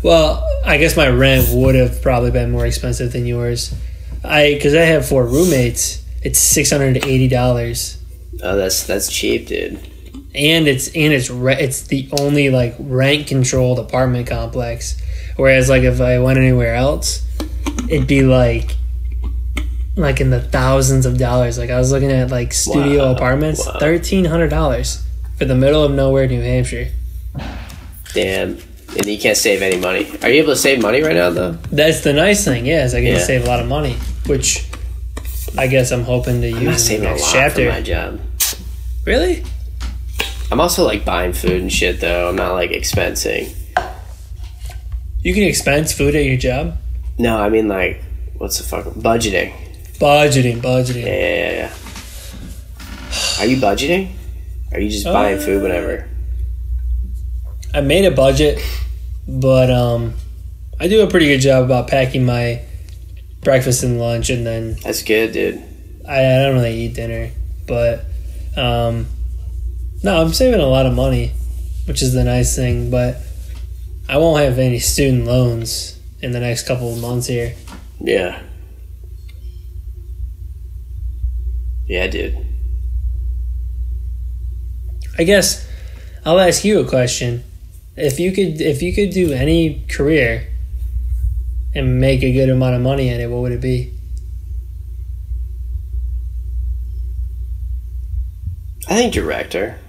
S2: Well, I guess my rent would have probably been more expensive than yours. Because I have 4 roommates, it's $680.
S1: Oh, that's cheap, dude.
S2: And it's the only like rent controlled apartment complex. Whereas like if I went anywhere else, it'd be like in the thousands of dollars. Like I was looking at like studio apartments, $1,300 for the middle of nowhere, New Hampshire.
S1: Damn. And you can't save any money. Are you able to save money right now, though?
S2: That's the nice thing, yeah, is I get to save a lot of money, which I guess I'm hoping to use in the next chapter.
S1: For my job.
S2: Really?
S1: I'm also like buying food and shit, though. I'm not like expensing.
S2: You can expense food at your job?
S1: No, I mean like, what's the fuck? Budgeting.
S2: Budgeting.
S1: Yeah. Are you budgeting? Or are you just buying food whenever?
S2: I made a budget, but I do a pretty good job about packing my breakfast and lunch, and then
S1: that's good, dude.
S2: I don't really eat dinner, but no, I'm saving a lot of money, which is the nice thing. But I won't have any student loans in the next couple of months here.
S1: Yeah, dude.
S2: I guess I'll ask you a question. If you could do any career and make a good amount of money in it, what would it be?
S1: I think director.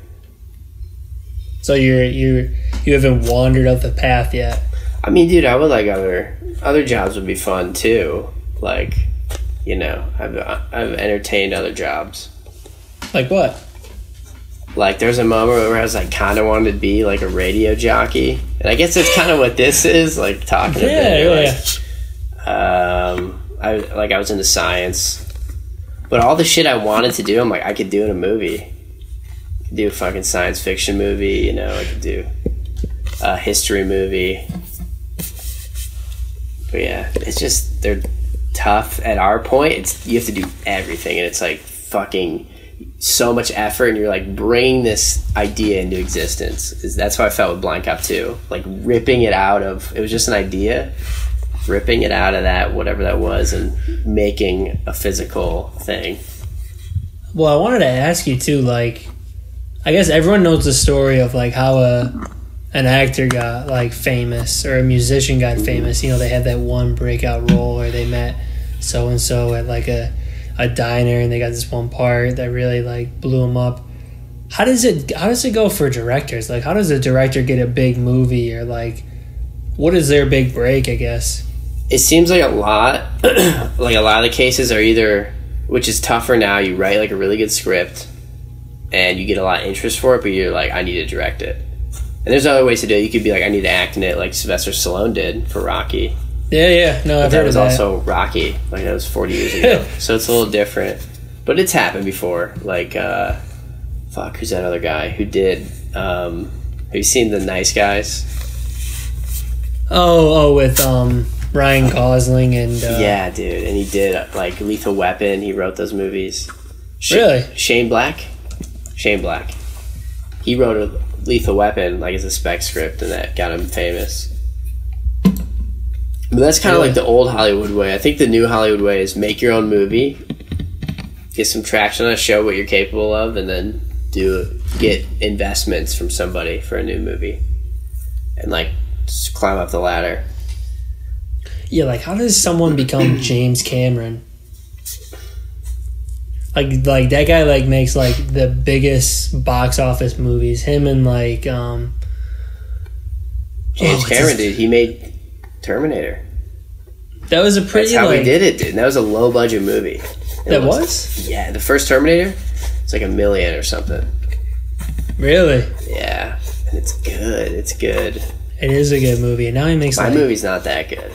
S2: So you haven't wandered up the path yet.
S1: I mean, dude, I would like other jobs would be fun too. Like, you know, I've entertained other jobs.
S2: Like what?
S1: Like, there's a moment where I was like kind of wanted to be like a radio jockey, and I guess that's kind of what this is, like talking. I was into science, but all the shit I wanted to do, I'm like, I could do in a movie. I could do a fucking science fiction movie, you know. I could do a history movie. But yeah, it's just they're tough. At our point, you have to do everything, and it's like fucking so much effort, and you're like bringing this idea into existence. That's how I felt with Blind Cop 2. Like ripping it out of, it was just an idea, ripping it out of that, whatever that was, and making a physical thing.
S2: Well, I wanted to ask you too, like, I guess everyone knows the story of like how an actor got like famous, or a musician got famous. You know, they had that one breakout role where they met so-and-so at like a diner, and they got this one part that really like blew them up. How does it go for directors? Like, how does a director get a big movie, or like, what is their big break, I guess?
S1: It seems like a lot of the cases are either, which is tougher now, you write like a really good script and you get a lot of interest for it, but you're like, I need to direct it. And there's other ways to do it. You could be like, I need to act in it, like Sylvester Stallone did for Rocky.
S2: Yeah. No, I've heard of that.
S1: That was also Rocky. Like, that was 40 years ago. So it's a little different. But it's happened before. Like, who's that other guy who did, have you seen The Nice Guys?
S2: Oh, with Ryan Gosling and...
S1: yeah, dude. And he did, like, Lethal Weapon. He wrote those movies.
S2: Really?
S1: Shane Black. He wrote a Lethal Weapon, like, as a spec script, and that got him famous. But that's kind of like the old Hollywood way. I think the new Hollywood way is make your own movie, get some traction on a show, what you're capable of, and then get investments from somebody for a new movie, and like just climb up the ladder.
S2: Yeah, like how does someone become James Cameron? Like that guy like makes like the biggest box office movies. Him and like
S1: James Cameron, dude. He made Terminator.
S2: That was a pretty.
S1: That's how he did it, dude. And that was a low budget movie.
S2: That was?
S1: Yeah, the first Terminator. It's like $1 million or something.
S2: Really?
S1: Yeah, and it's good. It's good.
S2: It is a good movie. And now he makes.
S1: My movie's not that good.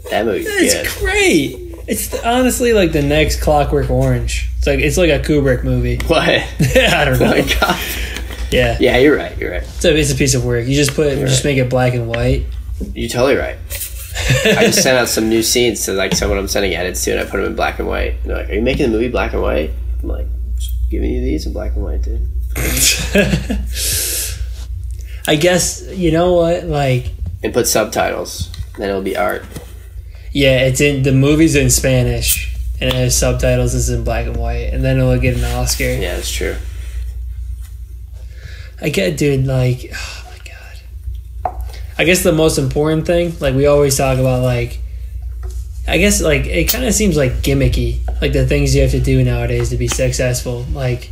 S1: That movie's good.
S2: It's great. It's honestly like the next Clockwork Orange. It's like a Kubrick movie.
S1: What?
S2: I don't know.
S1: Oh my god.
S2: Yeah.
S1: Yeah, you're right. You're right.
S2: It's a piece of work. You just make it black and white.
S1: You're totally right. I just sent out some new scenes to like someone I'm sending edits to, and I put them in black and white. And they're like, "Are you making the movie black and white?" I'm like, "Just giving you these in black and white, dude."
S2: I guess you know what, like,
S1: and put subtitles. Then it'll be art.
S2: Yeah, the movie's in Spanish and it has subtitles. It's in black and white, and then it'll get an Oscar.
S1: Yeah, that's true.
S2: I get, dude. Like, oh my god. I guess the most important thing, like we always talk about, like, I guess like it kind of seems like gimmicky, like the things you have to do nowadays to be successful. Like,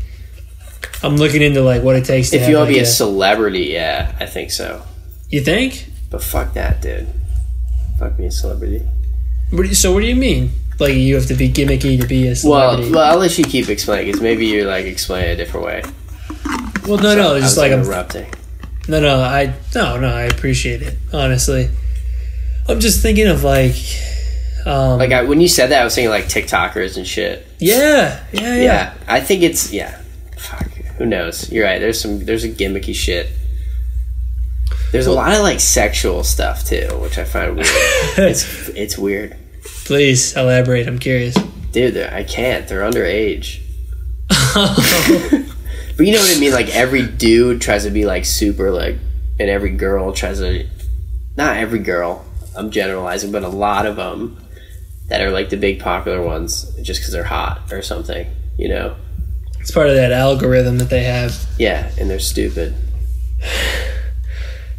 S2: I'm looking into like what it takes to.
S1: If you want to be a celebrity, yeah, I think so.
S2: You think?
S1: But fuck that, dude. Fuck being a celebrity.
S2: So what do you mean? Like you have to be gimmicky to be a celebrity?
S1: Well, I'll let you keep explaining, because maybe you're like explaining it a different way.
S2: Well, no, it's just like I'm
S1: interrupting.
S2: No, I appreciate it, honestly. I'm just thinking of like
S1: when you said that, I was thinking like TikTokers and shit.
S2: Yeah.
S1: I think it's fuck. Who knows? You're right. There's a gimmicky shit. There's a lot of like sexual stuff too, which I find weird. it's weird.
S2: Please elaborate. I'm curious.
S1: Dude, I can't. They're underage. But you know what I mean? Like every dude tries to be like super like, and every girl tries to. Not every girl. I'm generalizing, but a lot of them that are like the big popular ones, just because they're hot or something. You know.
S2: It's part of that algorithm that they have.
S1: Yeah, and they're stupid.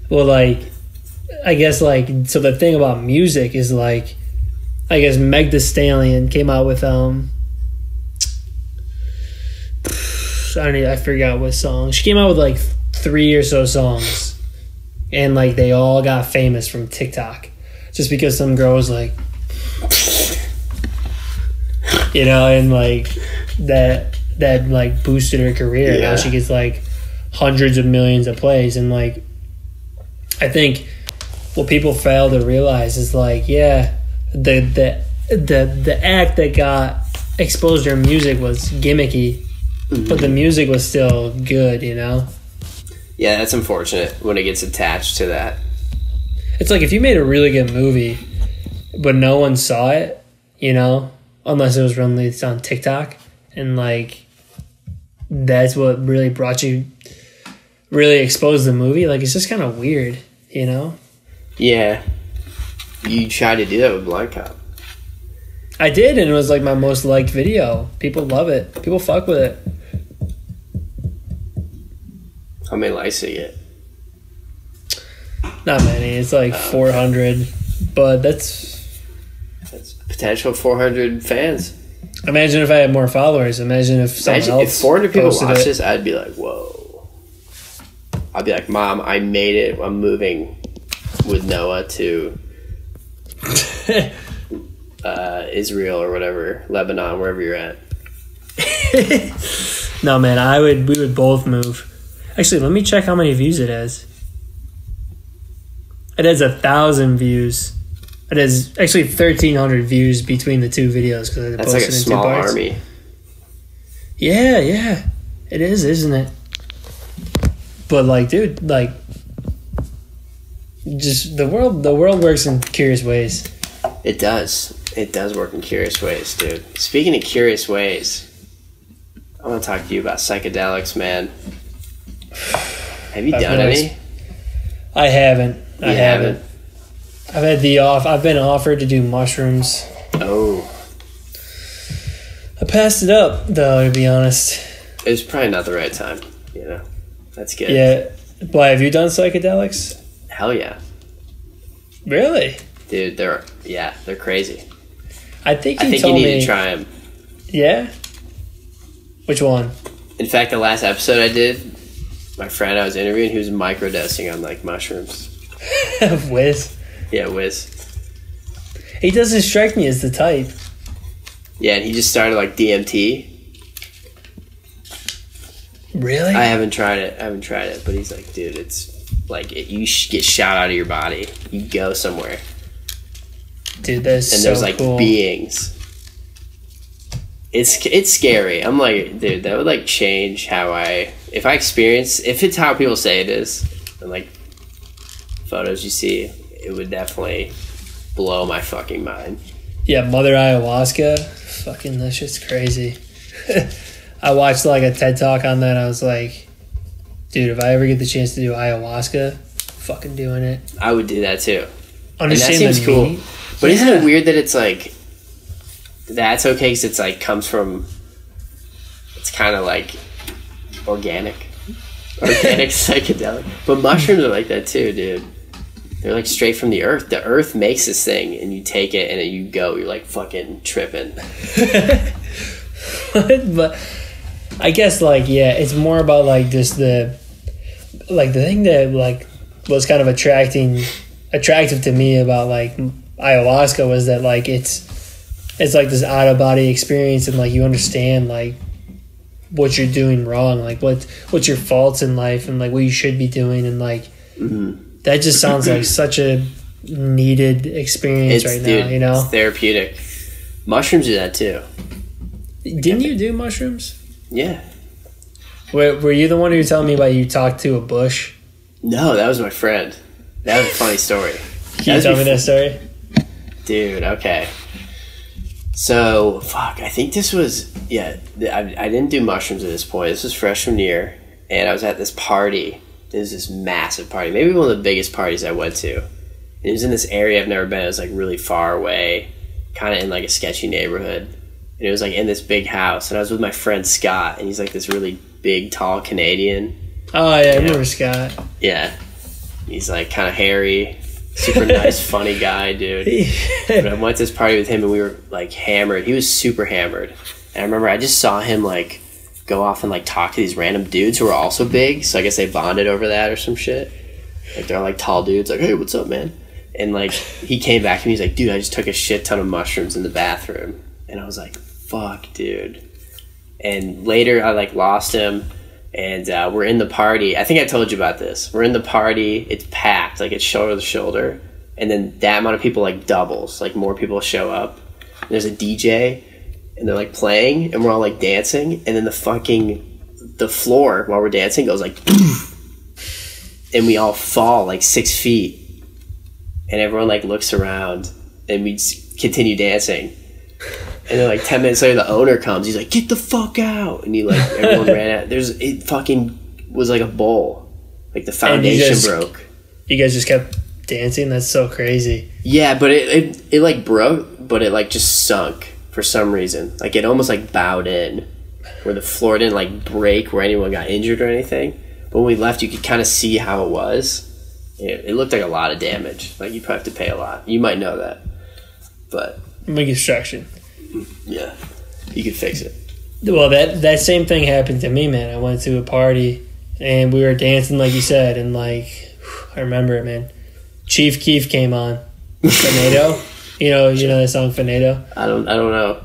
S2: Well, like, I guess, like, so the thing about music is, like, I guess Meg Thee Stallion came out with, I forgot what song. She came out with, like, 3 or so songs. And, like, they all got famous from TikTok. Just because some girl was, like, you know, and, like, that like, boosted her career. Yeah. Now she gets, like, hundreds of millions of plays. And, like, I think what people fail to realize is like, yeah, the act that got exposed to her music was gimmicky, but the music was still good, you know?
S1: Yeah, that's unfortunate when it gets attached to that.
S2: It's like if you made a really good movie, but no one saw it, you know, unless it was released on TikTok, and like that's what really really exposed the movie. Like, it's just kind of weird. You know?
S1: Yeah. You tried to do that with Blind Cop.
S2: I did, and it was like my most liked video. People love it. People fuck with it.
S1: How many likes did you get?
S2: Not many. It's like 400. But that's
S1: potential 400 fans.
S2: Imagine if I had more followers. Imagine if someone else
S1: if 400 people watch
S2: it.
S1: this, I'd be like, whoa. I'll be like, Mom, I made it. I'm moving with Noah to Israel or whatever, Lebanon, wherever you're at.
S2: No, man, we would both move. Actually, let me check how many views it has. It has 1,000 views. It has actually 1,300 views between the two videos because I
S1: That's
S2: posted
S1: like a small army.
S2: Yeah, it is, isn't it? But like, dude, like, just the world works in curious ways.
S1: It does work in curious ways, dude. Speaking of curious ways, I want to talk to you about psychedelics, man. Have you done any?
S2: I haven't. I haven't. I've been offered to do mushrooms.
S1: Oh.
S2: I passed it up, though, to be honest.
S1: It was probably not the right time, you know. That's good.
S2: Yeah. Why, have you done psychedelics?
S1: Hell yeah.
S2: Really?
S1: Dude, they're crazy.
S2: I think you
S1: need to try them.
S2: Yeah? Which one?
S1: In fact, the last episode I did, my friend I was interviewing, he was microdosing on like mushrooms.
S2: Wiz.
S1: Yeah, Wiz.
S2: He doesn't strike me as the type.
S1: Yeah, and he just started like DMT.
S2: Really?
S1: I haven't tried it, but he's like, dude, it's like you get shot out of your body. You go somewhere.
S2: Dude, that's
S1: and
S2: so
S1: there's like
S2: cool.
S1: beings. It's scary. I'm like, dude, that would like change how if it's how people say it is, and like photos you see, it would definitely blow my fucking mind.
S2: Yeah, Mother Ayahuasca. Fucking that shit's crazy. I watched like a TED Talk on that. I was like, dude, if I ever get the chance to do ayahuasca, fucking doing it.
S1: I would do that too.
S2: Understand
S1: and that seems cool.
S2: meat?
S1: But isn't it weird that it's like that's okay because it's like comes from it's kind of like organic psychedelic. But mushrooms are like that too, dude. They're like straight from the earth. The earth makes this thing, and you take it, and then you go. You're like fucking tripping.
S2: But I guess like yeah, it's more about like just the thing that like was kind of attractive to me about like ayahuasca was that like it's like this out of body experience, and like you understand like what you're doing wrong, like what's your faults in life, and like what you should be doing, and like. Mm-hmm. That just sounds like such a needed experience right now, you know?
S1: It's therapeutic. Mushrooms do that too.
S2: Didn't you do mushrooms?
S1: Yeah.
S2: Were you the one who told me about you talked to a bush?
S1: No, that was my friend. That was a funny story.
S2: Can you tell me that story?
S1: Dude, okay. So, fuck, I think this was, I didn't do mushrooms at this point. This was freshman year, and I was at this party. It was this massive party, maybe one of the biggest parties I went to. It was in this area I've never been. It was like really far away, kind of in like a sketchy neighborhood. And it was like in this big house. And I was with my friend Scott, and he's like this really big, tall Canadian.
S2: Oh, yeah, I remember Scott.
S1: Yeah. He's like kind of hairy, super nice, funny guy, dude. But I went to this party with him, and we were like hammered. He was super hammered. And I remember I just saw him like go off and like talk to these random dudes who were also big, so I guess they bonded over that or some shit. Like they're like tall dudes, like, hey, what's up, man? And like he came back and he's like, dude, I just took a shit ton of mushrooms in the bathroom. And I was like, fuck, dude. And later I like lost him, and we're in the party. I think I told you about this. We're in the party, it's packed, like it's shoulder to shoulder, and then that amount of people like doubles, like more people show up. And there's a DJ, and they're like playing, and we're all like dancing, and then the floor while we're dancing goes like and we all fall like 6 feet, and everyone like looks around, and we just continue dancing. And then like 10 minutes later the owner comes, he's like, get the fuck out, and he like everyone ran out. It fucking was like a bowl, like the foundation broke.
S2: You guys just kept dancing? That's so crazy.
S1: Yeah, but it like broke, but it like just sunk for some reason. Like it almost like bowed in, where the floor didn't like break where anyone got injured or anything. But when we left, you could kind of see how it was. It looked like a lot of damage. Like you'd probably have to pay a lot. You might know that. But
S2: reconstruction.
S1: Yeah, you could fix it.
S2: Well, that same thing happened to me, man. I went to a party and we were dancing like you said, and like I remember it, man. Chief Keef came on. Finado. You know that song Finado? I don't
S1: know.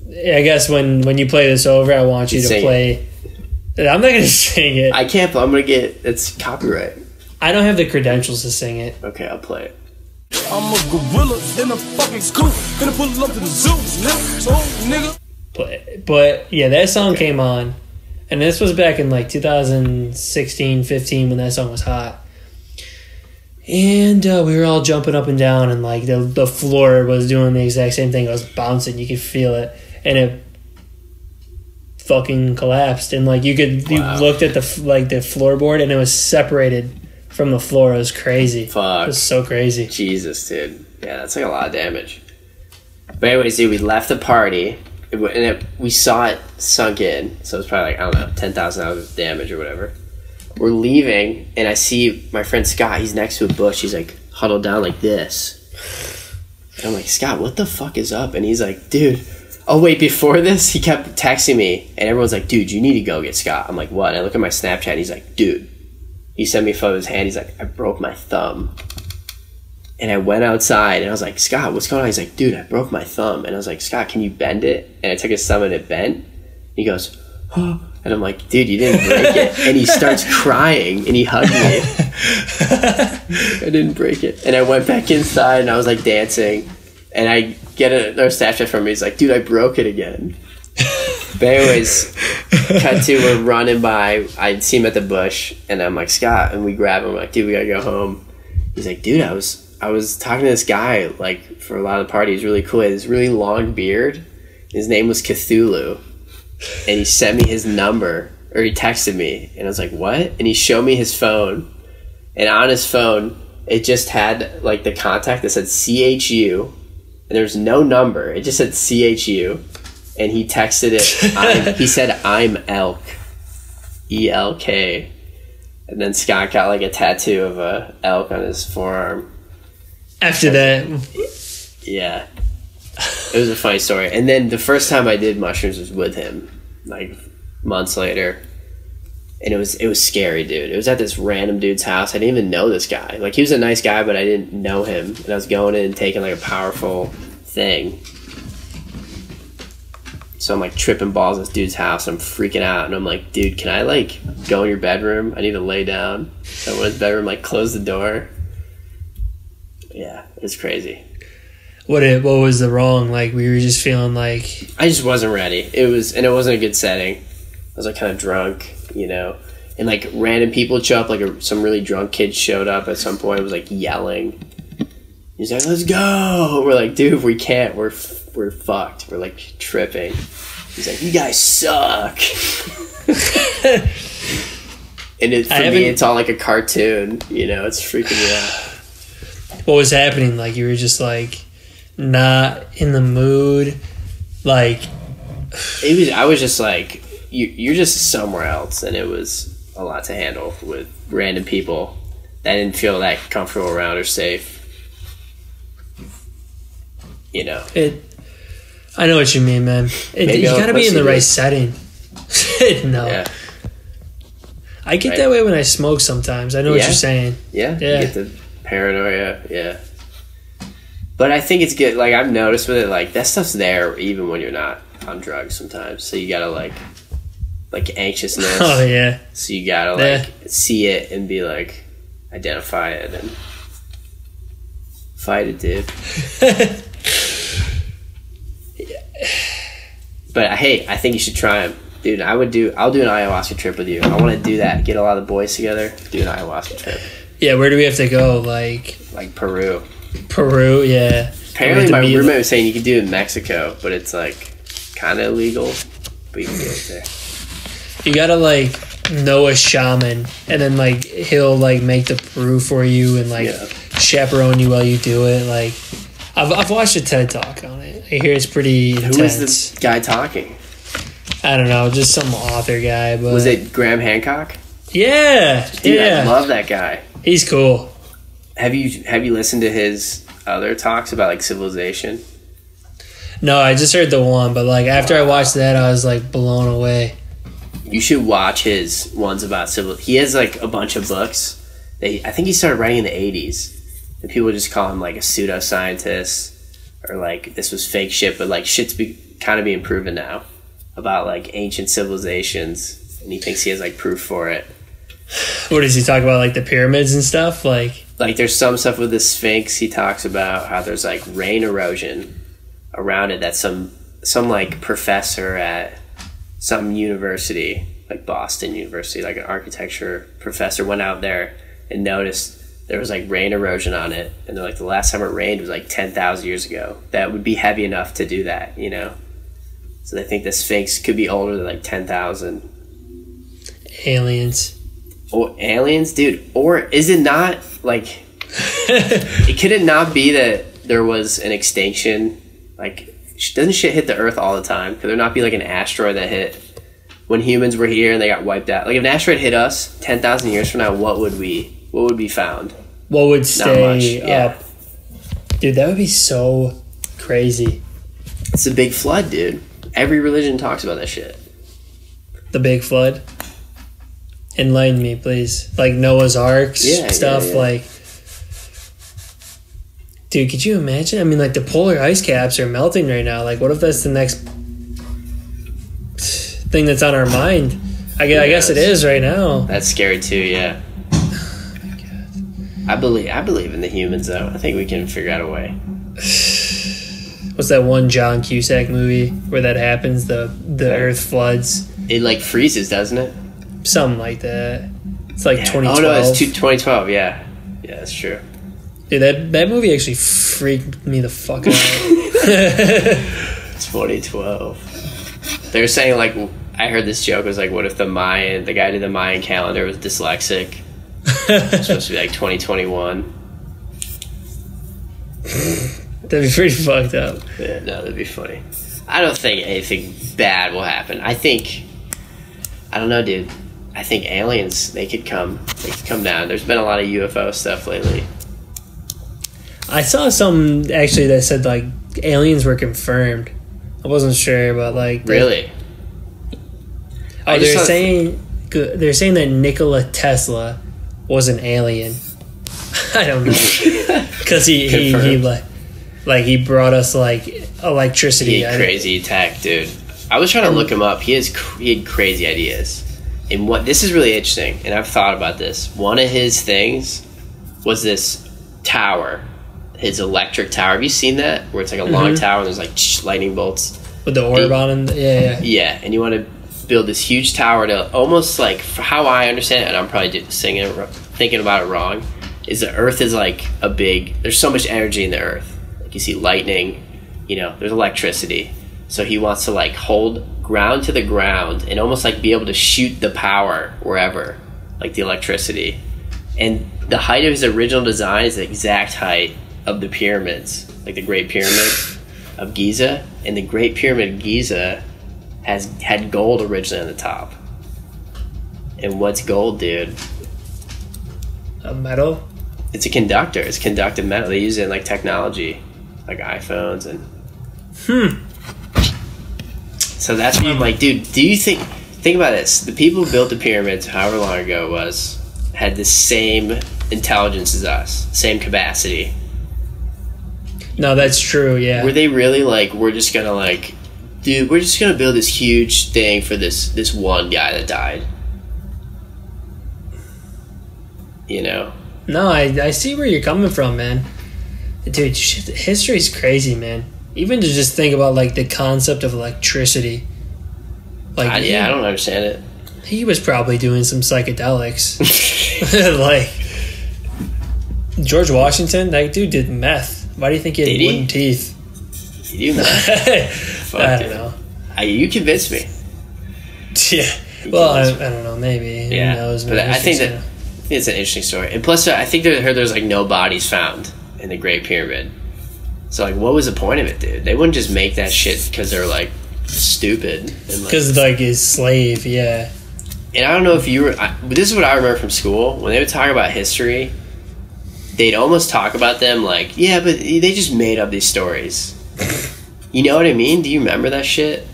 S2: I guess when you play this over, I want you to play it. I'm not going to sing it.
S1: I can't. I'm going to get... It's copyright.
S2: I don't have the credentials to sing it.
S1: Okay, I'll play it.
S3: I'm a gorilla in a fucking scoop. Gonna pull up to the zoo, nigga.
S2: But yeah, that song came on. And this was back in like 2016, 15 when that song was hot. And we were all jumping up and down, and like the floor was doing the exact same thing. It was bouncing. You could feel it. And it fucking collapsed. And like you looked at the floorboard, and it was separated from the floor. It was crazy.
S1: Fuck.
S2: It was so crazy.
S1: Jesus, dude. Yeah, that's like a lot of damage. But anyways, dude, we left the party, and we saw it sunk in. So it was probably like, I don't know, $10,000 of damage or whatever. We're leaving, and I see my friend Scott. He's next to a bush. He's like huddled down like this. And I'm like, Scott, what the fuck is up? And he's like, dude. Oh, wait, before this, he kept texting me, and everyone's like, dude, you need to go get Scott. I'm like, what? And I look at my Snapchat, and he's like, dude. he sent me a photo of his hand. He's like, I broke my thumb. And I went outside and I was like, Scott, what's going on? He's like, dude, I broke my thumb. And I was like, Scott, can you bend it? And I took his thumb and it bent. He goes, oh. And I'm like, dude, you didn't break it. And he starts crying and he hugged me. I didn't break it. And I went back inside and I was like dancing. And I get another Snapchat from him. He's like, dude, I broke it again. But anyways, cut to, we're running by. I see him at the bush and I'm like, Scott. And we grab him. I'm like, dude, we gotta go home. He's like, dude, I was talking to this guy, like, for a lot of the party. He was really cool. He had this really long beard. His name was Cthulhu. And he sent me his number, or he texted me. And I was like, what? And he showed me his phone. And on his phone, it just had, like, the contact that said CHU. And there was no number. It just said CHU. And he texted it. He said, I'm Elk. ELK. And then Scott got, like, a tattoo of a elk on his forearm.
S2: After that.
S1: Yeah. It was a funny story. And then the first time I did mushrooms was with him, like months later. And it was scary, dude. It was at this random dude's house. I didn't even know this guy. Like, he was a nice guy, but I didn't know him. And I was going in and taking, like, a powerful thing. So I'm, like, tripping balls at this dude's house. I'm freaking out. And I'm like, dude, can I, like, go in your bedroom? I need to lay down. So I went to his bedroom, like, closed the door. Yeah, it was crazy.
S2: What was the wrong? Like, we were just feeling like...
S1: I just wasn't ready. It wasn't a good setting. I was, like, kind of drunk, you know? And, like, random people would show up. Like, some really drunk kid showed up at some point. Was, like, yelling. He's like, let's go! We're like, dude, we can't. We're fucked. We're, like, tripping. He's like, you guys suck! And for me, it's all like a cartoon. You know? It's freaking me out.
S2: What was happening? Like, you were just, like... not in the mood, like
S1: I was just like, you're just somewhere else, and it was a lot to handle with random people that I didn't feel that comfortable around or safe, you know.
S2: I know what you mean, man. You gotta be in the right setting. No, yeah. I get that way when I smoke sometimes. I know what you're saying.
S1: Yeah, you get the paranoia. Yeah. But I think it's good. Like, I've noticed with it, like, that stuff's there even when you're not on drugs sometimes. So you gotta, like anxiousness.
S2: Oh, yeah.
S1: So you gotta, like, see it and be, like, identify it and fight it, dude. But, hey, I think you should try them. Dude, I'll do an ayahuasca trip with you. I want to do that. Get a lot of the boys together. Do an ayahuasca trip.
S2: Yeah, where do we have to go? Like
S1: Peru.
S2: Peru, yeah.
S1: Apparently my roommate was saying you could do it in Mexico, but it's, like, kind of illegal. But you can do it there.
S2: You gotta, like, know a shaman, and then, like, he'll, like, make the brew for you and, like, chaperone you while you do it. Like, I've watched a TED Talk on it. I hear it's pretty intense.
S1: Who is the guy talking?
S2: I don't know, just some author guy. But
S1: was it Graham Hancock?
S2: Yeah,
S1: dude, I love that guy.
S2: He's cool.
S1: Have you listened to his other talks about, like, civilization?
S2: No, I just heard the one, but, like, after I watched that, I was, like, blown away.
S1: You should watch his ones about civilization. He has, like, a bunch of books. I think he started writing in the 80s. And people just call him, like, a pseudoscientist, or, like, this was fake shit, but, like, shit's kind of being proven now about, like, ancient civilizations, and he thinks he has, like, proof for it.
S2: What does he talk about, like the pyramids and stuff? Like
S1: there's some stuff with the Sphinx. He talks about how there's, like, rain erosion around it that some like professor at some university, like Boston University, like an architecture professor, went out there and noticed there was, like, rain erosion on it, and they're like, the last time it rained was, like, 10,000 years ago. That would be heavy enough to do that, you know. So they think the Sphinx could be older than, like, 10,000.
S2: Aliens.
S1: Or aliens, dude. Or is it not, like, could it not be that there was an extinction? Like, doesn't shit hit the Earth all the time? Could there not be, like, an asteroid that hit when humans were here and they got wiped out? Like, if an asteroid hit us 10,000 years from now, what would be found?
S2: What would stay up? Dude, that would be so crazy.
S1: It's a big flood, dude. Every religion talks about that shit.
S2: The big flood? Enlighten me, please. Like Noah's Ark stuff, like... Dude, could you imagine? I mean, like, the polar ice caps are melting right now. Like, what if that's the next thing that's on our mind? I guess it is right now.
S1: That's scary, too, yeah.
S2: Oh, my God.
S1: I believe in the humans, though. I think we can figure out a way.
S2: What's that one John Cusack movie where that happens? The Earth floods.
S1: It, like, freezes, doesn't it?
S2: Something like that. It's like 2012.
S1: Oh, no, it's 2012, yeah. Yeah, that's true.
S2: Dude, that movie actually freaked me the fuck out.
S1: 2012. They were saying, like, I heard this joke, was like, what if the guy who did the Mayan calendar was dyslexic? It's supposed to be like 2021.
S2: That'd be pretty fucked up.
S1: Yeah, no, that'd be funny. I don't think anything bad will happen. I don't know, dude. I think aliens, they could come down. There's been a lot of UFO stuff lately.
S2: I saw something actually that said like aliens were confirmed. I wasn't sure, but like
S1: really.
S2: They're saying that Nikola Tesla was an alien. I don't know because he brought us like electricity.
S1: He had crazy tech, dude. I was trying to look him up. He had crazy ideas, and this is really interesting. And I've thought about this. One of his things was this tower. His electric tower. Have you seen that? Where it's like a long tower and there's like lightning bolts.
S2: With the orb on it? Yeah.
S1: Yeah, and you want to build this huge tower to almost like, for how I understand it, and I'm probably thinking about it wrong, is the Earth is like there's so much energy in the Earth. Like you see lightning, there's electricity. So he wants to like hold ground to the ground and almost like be able to shoot the power wherever, like the electricity. And the height of his original design is the exact height of the pyramids, like the Great Pyramid of Giza, and the Great Pyramid of Giza had gold originally on the top. And what's gold, dude?
S2: A metal?
S1: It's a conductor. It's conductive metal. They use it in like technology, like iPhones and. So that's why I'm like, dude. Do you think about this? The people who built the pyramids, however long ago it was, had the same intelligence as us, same capacity.
S2: No, that's true, yeah.
S1: Were they really like, we're just gonna like, dude, we're just gonna build this huge thing for this one guy that died?
S2: No, I see where you're coming from, man. Dude, history's crazy, man. Even to just think about like the concept of electricity. Like,
S1: I don't understand it.
S2: He was probably doing some psychedelics. Like George Washington, that dude did meth. Why do you think he had wooden teeth?
S1: You know.
S2: I don't know.
S1: You convinced me.
S2: Yeah. Well, I don't know. Maybe.
S1: Yeah.
S2: Who knows?
S1: But I think it's an interesting story. And plus, I think there's like no bodies found in the Great Pyramid. So like, what was the point of it, dude? They wouldn't just make that shit because they're like stupid.
S2: Because like his slave, yeah.
S1: And I don't know if you were. This is what I remember from school when they would talk about history. They'd almost talk about them like, yeah, but they just made up these stories. You know what I mean? Do you remember that shit?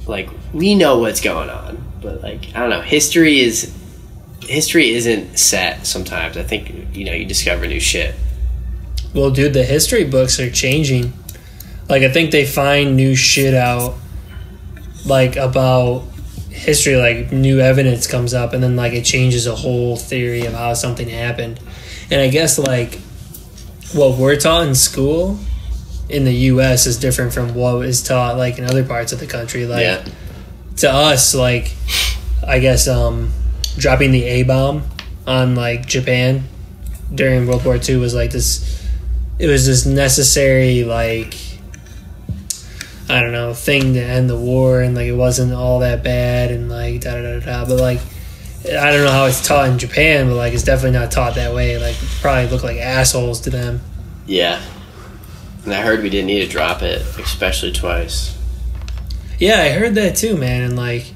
S1: Like, we know what's going on, but like, I don't know. History isn't set sometimes. I think, you discover new shit.
S2: Well, dude, the history books are changing. Like, I think they find new shit out, like, about history, like, new evidence comes up, and then, like, it changes a whole theory of how something happened. And I guess, like, what we're taught in school in the U.S. is different from what is taught, like, in other parts of the country. Like, to us, like, I guess, dropping the A-bomb on, like, Japan during World War II was, like, this... It was this necessary, like... I don't know, thing to end the war, and, like, it wasn't all that bad, and, like, da-da-da-da-da. But, like... I don't know how it's taught in Japan, but like it's definitely not taught that way. Like probably look like assholes to them.
S1: Yeah, and I heard we didn't need to drop it, especially twice.
S2: Yeah, I heard that too, man. And like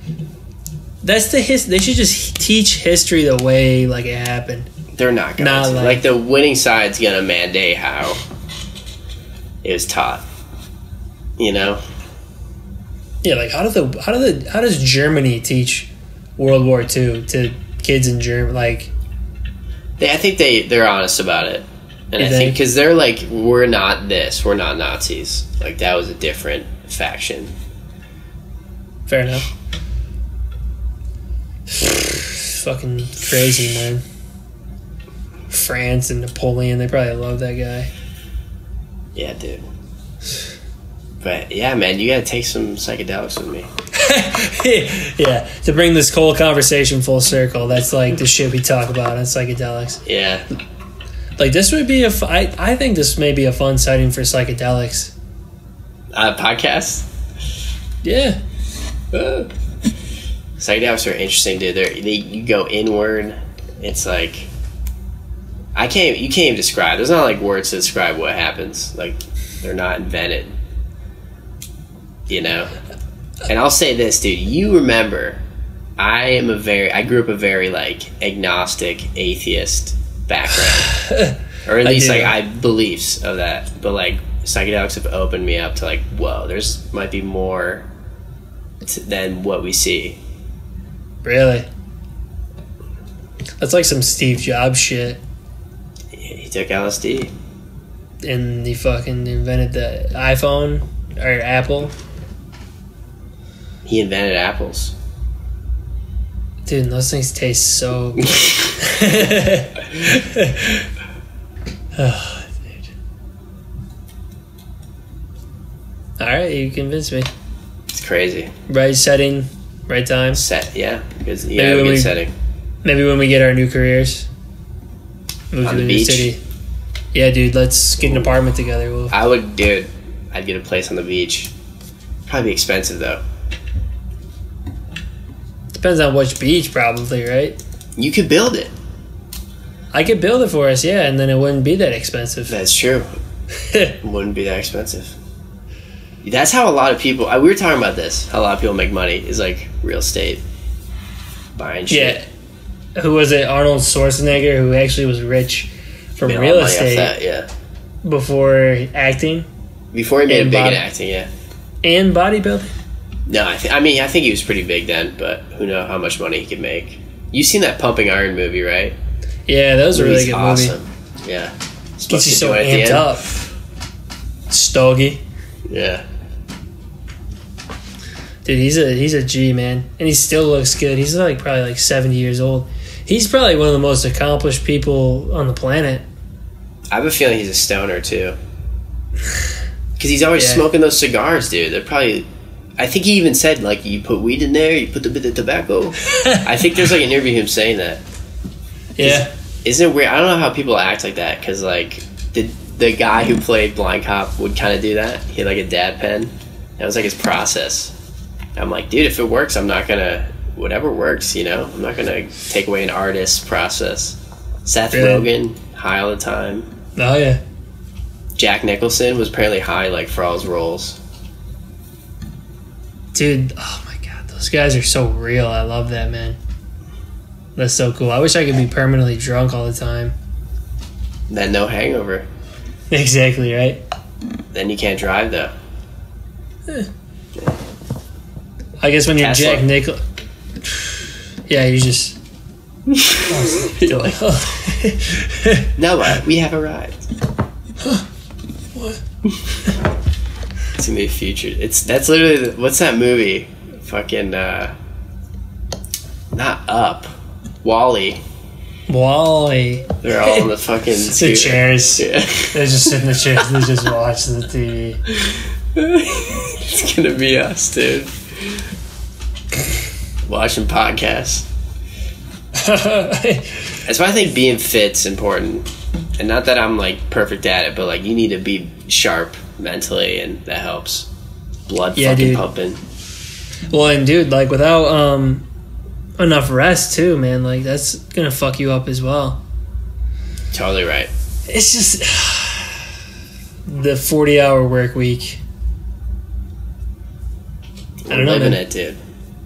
S2: that's the they should just teach history the way like it happened.
S1: They're not gonna. Like the winning side's gonna mandate how it was taught. Yeah, like how does Germany teach World War II to
S2: kids in Germany, like...
S1: I think they're honest about it. And I think because they're like, we're not Nazis. Like, that was a different faction.
S2: Fair enough. Fucking crazy, man. France and Napoleon, they probably love that guy.
S1: Yeah, dude. But yeah, man, you gotta take some psychedelics with me.
S2: Yeah, to bring this whole conversation full circle, that's like the shit we talk about on psychedelics.
S1: Yeah.
S2: Like, this would be I think this may be a fun sighting for psychedelics.
S1: Podcast?
S2: Yeah.
S1: Psychedelics are interesting, dude. You go inward. It's like, you can't even describe. There's not like words to describe what happens. Like, they're not invented. You know? And I'll say this, dude. You remember, I grew up a very, like, agnostic, atheist background. Or at least, I beliefs of that. But, like, psychedelics have opened me up to, like, whoa, there's might be more than what we see.
S2: Really? That's like some Steve Jobs shit.
S1: He took LSD.
S2: And he fucking invented the iPhone, or Apple.
S1: He invented apples.
S2: Dude, those things taste so good. Oh, dude. Alright, you convinced me.
S1: It's crazy.
S2: Right setting, right time.
S1: Yeah. Because you have a good setting.
S2: Maybe when we get our new careers. Move
S1: On
S2: to
S1: the
S2: the new
S1: beach?
S2: city. Yeah, dude, let's get an apartment together.
S1: I'd get a place on the beach. Probably be expensive, though.
S2: Depends on which beach, probably, right?
S1: You could build it.
S2: I could build it for us, yeah, and then it wouldn't be that expensive.
S1: That's true. It wouldn't be that expensive. That's how a lot of people... we were talking about this. How a lot of people make money is, like, real estate. Buying shit.
S2: Yeah. Who was it? Arnold Schwarzenegger, who actually was rich from real estate.
S1: That, yeah.
S2: Before acting.
S1: Before he made it big in acting, yeah.
S2: And bodybuilding.
S1: No, I think he was pretty big then, but who knows how much money he could make. You've seen that Pumping Iron movie, right?
S2: Yeah, that was a really good
S1: awesome.
S2: movie.
S1: Yeah.
S2: Gets you so amped up. Stogie.
S1: Yeah.
S2: Dude, he's a G, man. And he still looks good. He's like probably like 70 years old. He's probably one of the most accomplished people on the planet.
S1: I have a feeling he's a stoner, too. Because he's always smoking those cigars, dude. They're probably... I think he even said, like, you put weed in there, you put a bit of tobacco. I think there's, like, an interview of him saying that.
S2: Yeah.
S1: Isn't it weird? I don't know how people act like that, because, like, the guy who played Blind Cop would kind of do that. He had, like, a dab pen. That was, like, his process. I'm like, dude, if it works, I'm not going to... Whatever works, you know? I'm not going to take away an artist's process. Seth Rogen, high all the time.
S2: Oh, yeah.
S1: Jack Nicholson was apparently high, like, for all his roles.
S2: Dude, oh my god, those guys are so real. I love that, man. That's so cool. I wish I could be permanently drunk all the time.
S1: Then no hangover.
S2: Exactly, right?
S1: Then you can't drive, though.
S2: I guess when you're
S1: Tesla.
S2: Jack Nicholson... Yeah, you just... You're like, oh.
S1: Noah, we have arrived.
S2: What?
S1: It's gonna be future. That's literally what's that movie? Fucking not Up. Wall-E. They're all in the fucking
S2: the chairs.
S1: Yeah.
S2: They just sit in the chairs. They just watch the TV.
S1: It's gonna be us, dude. Watching podcasts. That's why I think being fit's important. And not that I'm like perfect at it, but like you need to be sharp mentally, and that helps. Blood fucking pumping.
S2: Well, and dude, like without enough rest too, man, like that's gonna fuck you up as well.
S1: Totally right.
S2: It's just the 40-hour work week.
S1: We're living it, dude.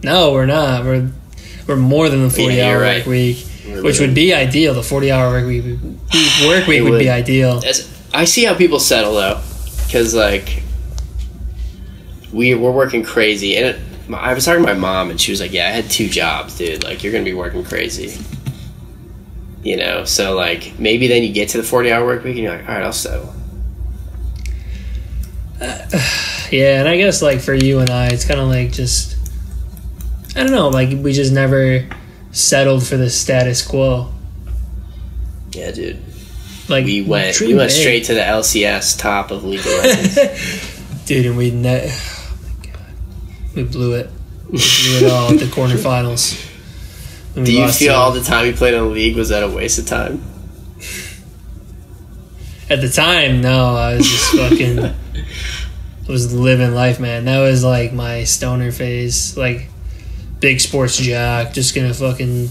S2: No, we're not. We're more than the 40-hour work week, which would be ideal. The 40-hour work week would be ideal.
S1: I see how people settle though, because like we're working crazy, and I was talking to my mom, and she was like, "Yeah, I had 2 jobs, dude. Like, you're gonna be working crazy." You know, so like maybe then you get to the 40-hour work week, and you're like, "All right, I'll settle."
S2: Yeah, and I guess like for you and I, it's kind of like just, I don't know, like we just never settled for the status quo.
S1: Yeah, dude.
S2: Like
S1: we went straight to the LCS top of League of Legends.
S2: Dude, and oh my god, we blew it. We blew it all at the quarterfinals.
S1: Do you feel all the time you played in the league was that a waste of time?
S2: At the time, no. I was just fucking. I was living life, man. That was like my stoner phase, like big sports jock. Just gonna fucking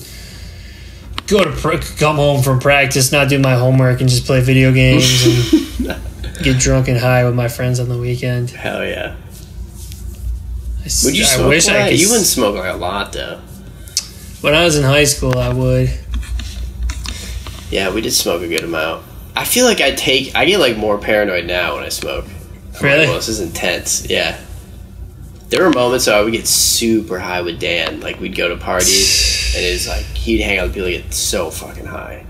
S2: come home from practice, not do my homework, and just play video games and get drunk and high with my friends on the weekend.
S1: Hell yeah.
S2: Would you smoke?
S1: You wouldn't smoke like a lot though.
S2: When I was in high school, I would.
S1: Yeah, we did smoke a good amount. I feel like I get like more paranoid now when I smoke.
S2: Really?
S1: Like, well, this is intense. Yeah. There were moments where I would get super high with Dan. Like, we'd go to parties, and it's like, he'd hang out with people and get so fucking high.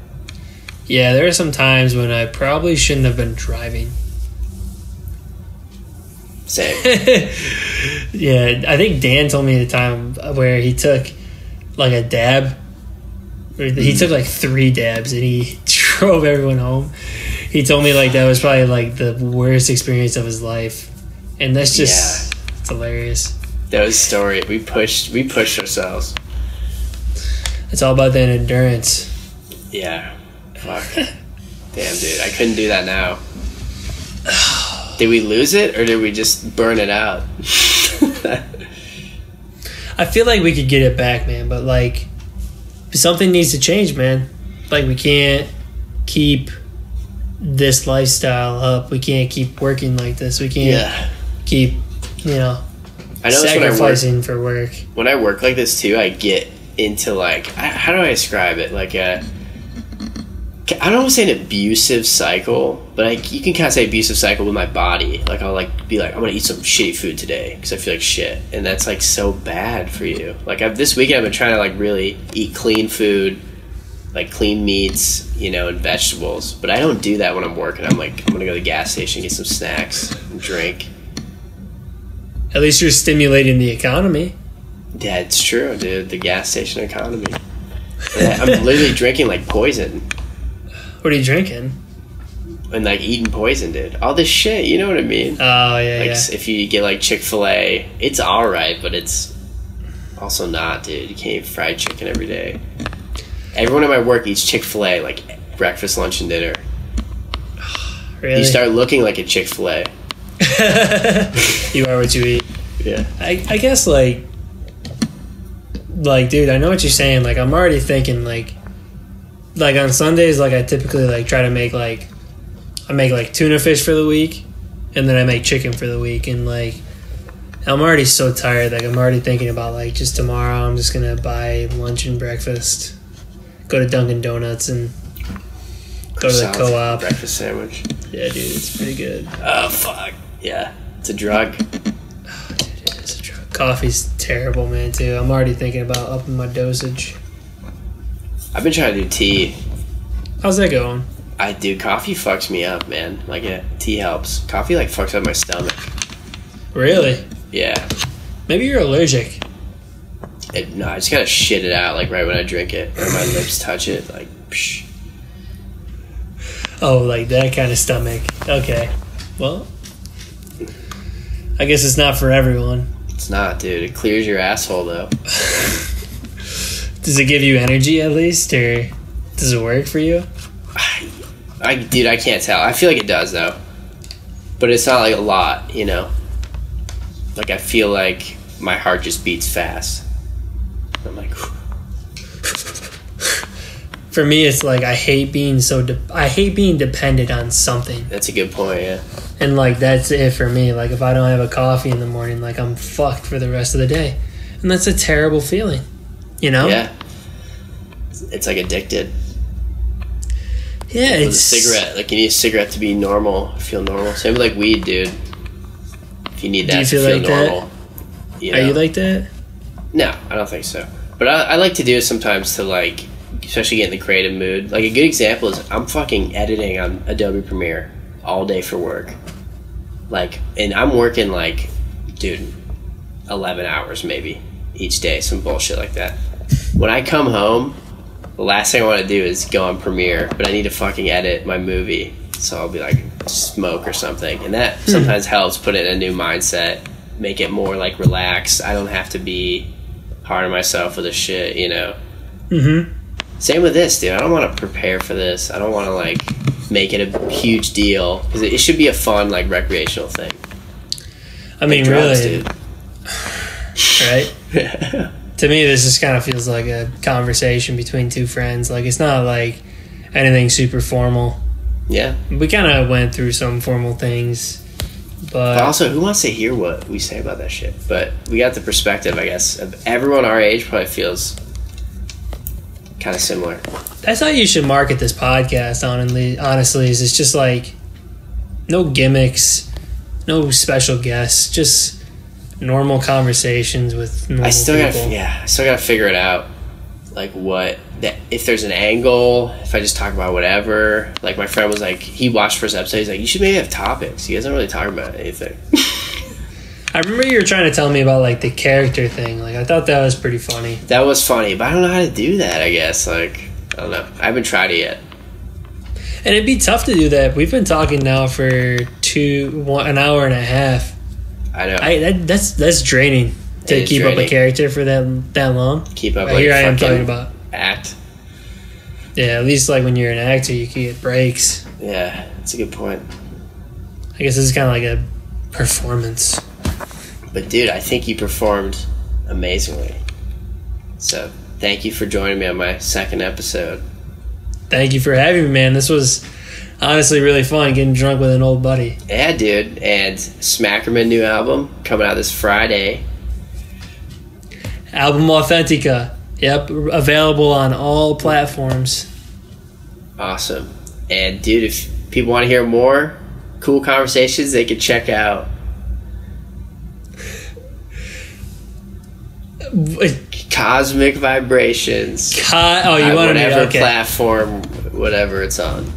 S2: Yeah, there are some times when I probably shouldn't have been driving.
S1: Same.
S2: Yeah, I think Dan told me the time where he took like a dab. He took like 3 dabs and he drove everyone home. He told me like that was probably like the worst experience of his life. And that's just it's hilarious.
S1: That was a story. We pushed ourselves.
S2: It's all about that endurance.
S1: Yeah. Fuck. Damn, dude. I couldn't do that now. Did we lose it or did we just burn it out?
S2: I feel like we could get it back, man, but like something needs to change, man. Like we can't keep this lifestyle up. We can't keep working like this. We can't keep,
S1: I know
S2: sacrificing for work.
S1: When I work like this too, I get into like, how do I describe it? Like I don't want to say an abusive cycle, but you can kind of say abusive cycle with my body. Like I'll like be like, I'm gonna eat some shitty food today because I feel like shit, and that's like so bad for you. Like this weekend I've been trying to like really eat clean food, like clean meats, and vegetables. But I don't do that when I'm working. I'm like, I'm gonna go to the gas station, get some snacks, and drink.
S2: At least you're stimulating the economy.
S1: Yeah, it's true, dude. The gas station economy. I'm literally drinking like poison.
S2: What are you drinking?
S1: And like eating poison, dude. All this shit, you know what I mean?
S2: Oh, yeah,
S1: like, if you get like Chick-fil-A, it's alright, but it's also not, dude. You can't eat fried chicken every day. Everyone at my work eats Chick-fil-A, like breakfast, lunch, and dinner.
S2: Really?
S1: You start looking like a Chick-fil-A.
S2: You are what you eat.
S1: Yeah.
S2: I guess like, dude, I know what you're saying. Like, I'm already thinking, like on Sundays, like, I typically, like, try to make, like, I make, like, tuna fish for the week, and then I make chicken for the week, and, like, I'm already so tired. Like, I'm already thinking about, like, just tomorrow I'm just gonna buy lunch and breakfast, go to Dunkin' Donuts, and go to the Co-op.
S1: Breakfast sandwich.
S2: Yeah, dude, it's pretty good.
S1: Oh, fuck. Yeah, it's a drug.
S2: Oh, dude, it's a drug. Coffee's terrible, man, too. I'm already thinking about upping my dosage.
S1: I've been trying to do tea.
S2: How's that going?
S1: Coffee fucks me up, man. Like, tea helps. Coffee, like, fucks up my stomach.
S2: Really?
S1: Yeah.
S2: Maybe you're allergic.
S1: No, I just gotta shit it out, like, right when I drink it. Or my lips touch it, like, psh.
S2: Oh, like that kind of stomach. Okay. Well, I guess it's not for everyone.
S1: It's not, dude. It clears your asshole, though.
S2: Does it give you energy at least, or does it work for you?
S1: Dude, I can't tell. I feel like it does, though. But it's not like a lot, Like, I feel like my heart just beats fast. I'm like...
S2: For me, it's like I hate being dependent on something.
S1: That's a good point, yeah.
S2: And, like, that's it for me. Like, if I don't have a coffee in the morning, like, I'm fucked for the rest of the day. And that's a terrible feeling,
S1: Yeah. It's like addicted.
S2: Yeah,
S1: it's a cigarette. Like, you need a cigarette to be normal, feel normal. Same with, like, weed, dude. If you need that to feel normal. You know?
S2: Are you like that?
S1: No, I don't think so. But I like to do it sometimes to like, especially get in the creative mood. Like a good example is I'm fucking editing on Adobe Premiere all day for work. Like, and I'm working like, dude, 11 hours maybe each day, some bullshit like that. When I come home, the last thing I want to do is go on Premiere, but I need to fucking edit my movie. So I'll be like, smoke or something. And that sometimes helps put it in a new mindset, make it more like relaxed. I don't have to be hard on myself with this shit, you know?
S2: Mm-hmm.
S1: Same with this, dude. I don't want to prepare for this. I don't want to like make it a huge deal, because it should be a fun, like, recreational thing.
S2: I mean,
S1: like drugs,
S2: really,
S1: dude.
S2: Right? To me, this just kind of feels like a conversation between two friends. Like, it's not like anything super formal.
S1: Yeah.
S2: We kind of went through some formal things,
S1: but also, who wants to hear what we say about that shit? But we got the perspective, I guess, of everyone our age probably feels kind of similar.
S2: That's how you should market this podcast, honestly, is it's just like no gimmicks, no special guests, just normal conversations with normal people.
S1: I still gotta figure it out. Like if there's an angle, if I just talk about whatever. Like my friend was like, he watched first episode, he's like, you should maybe have topics. You guys don't really talk about anything.
S2: I remember you were trying to tell me about like the character thing. Like I thought that was pretty funny.
S1: That was funny, but I don't know how to do that, I guess. Like, I don't know. I haven't tried it yet.
S2: And it'd be tough to do that. We've been talking now for an hour and a half.
S1: I know.
S2: That's draining to keep up a character for that long.
S1: Keep up.
S2: Like here I am talking about
S1: act.
S2: Yeah, at least like when you're an actor, you can get breaks.
S1: Yeah, that's a good point.
S2: I guess this is kind of like a performance.
S1: But dude, I think you performed amazingly. So thank you for joining me on my second episode.
S2: Thank you for having me, man. This was honestly really fun, getting drunk with an old buddy.
S1: Yeah, dude. And SMACKERMAN new album coming out this Friday.
S2: Album Authentica. Yep, available on all platforms.
S1: Awesome. And dude, if people want to hear more cool conversations, they can check out Cosmic Vibrations.
S2: You want
S1: whatever
S2: okay.
S1: platform, whatever it's on.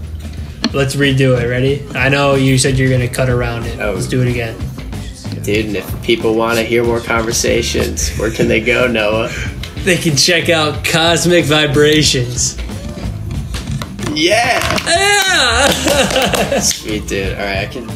S2: Let's redo it. Ready? I know you said you're gonna cut around it. Let's do it again.
S1: Dude, and if people want to hear more conversations, where can they go, Noah?
S2: They can check out Cosmic Vibrations.
S1: Yeah!
S2: Yeah!
S1: Sweet, dude. Alright, I can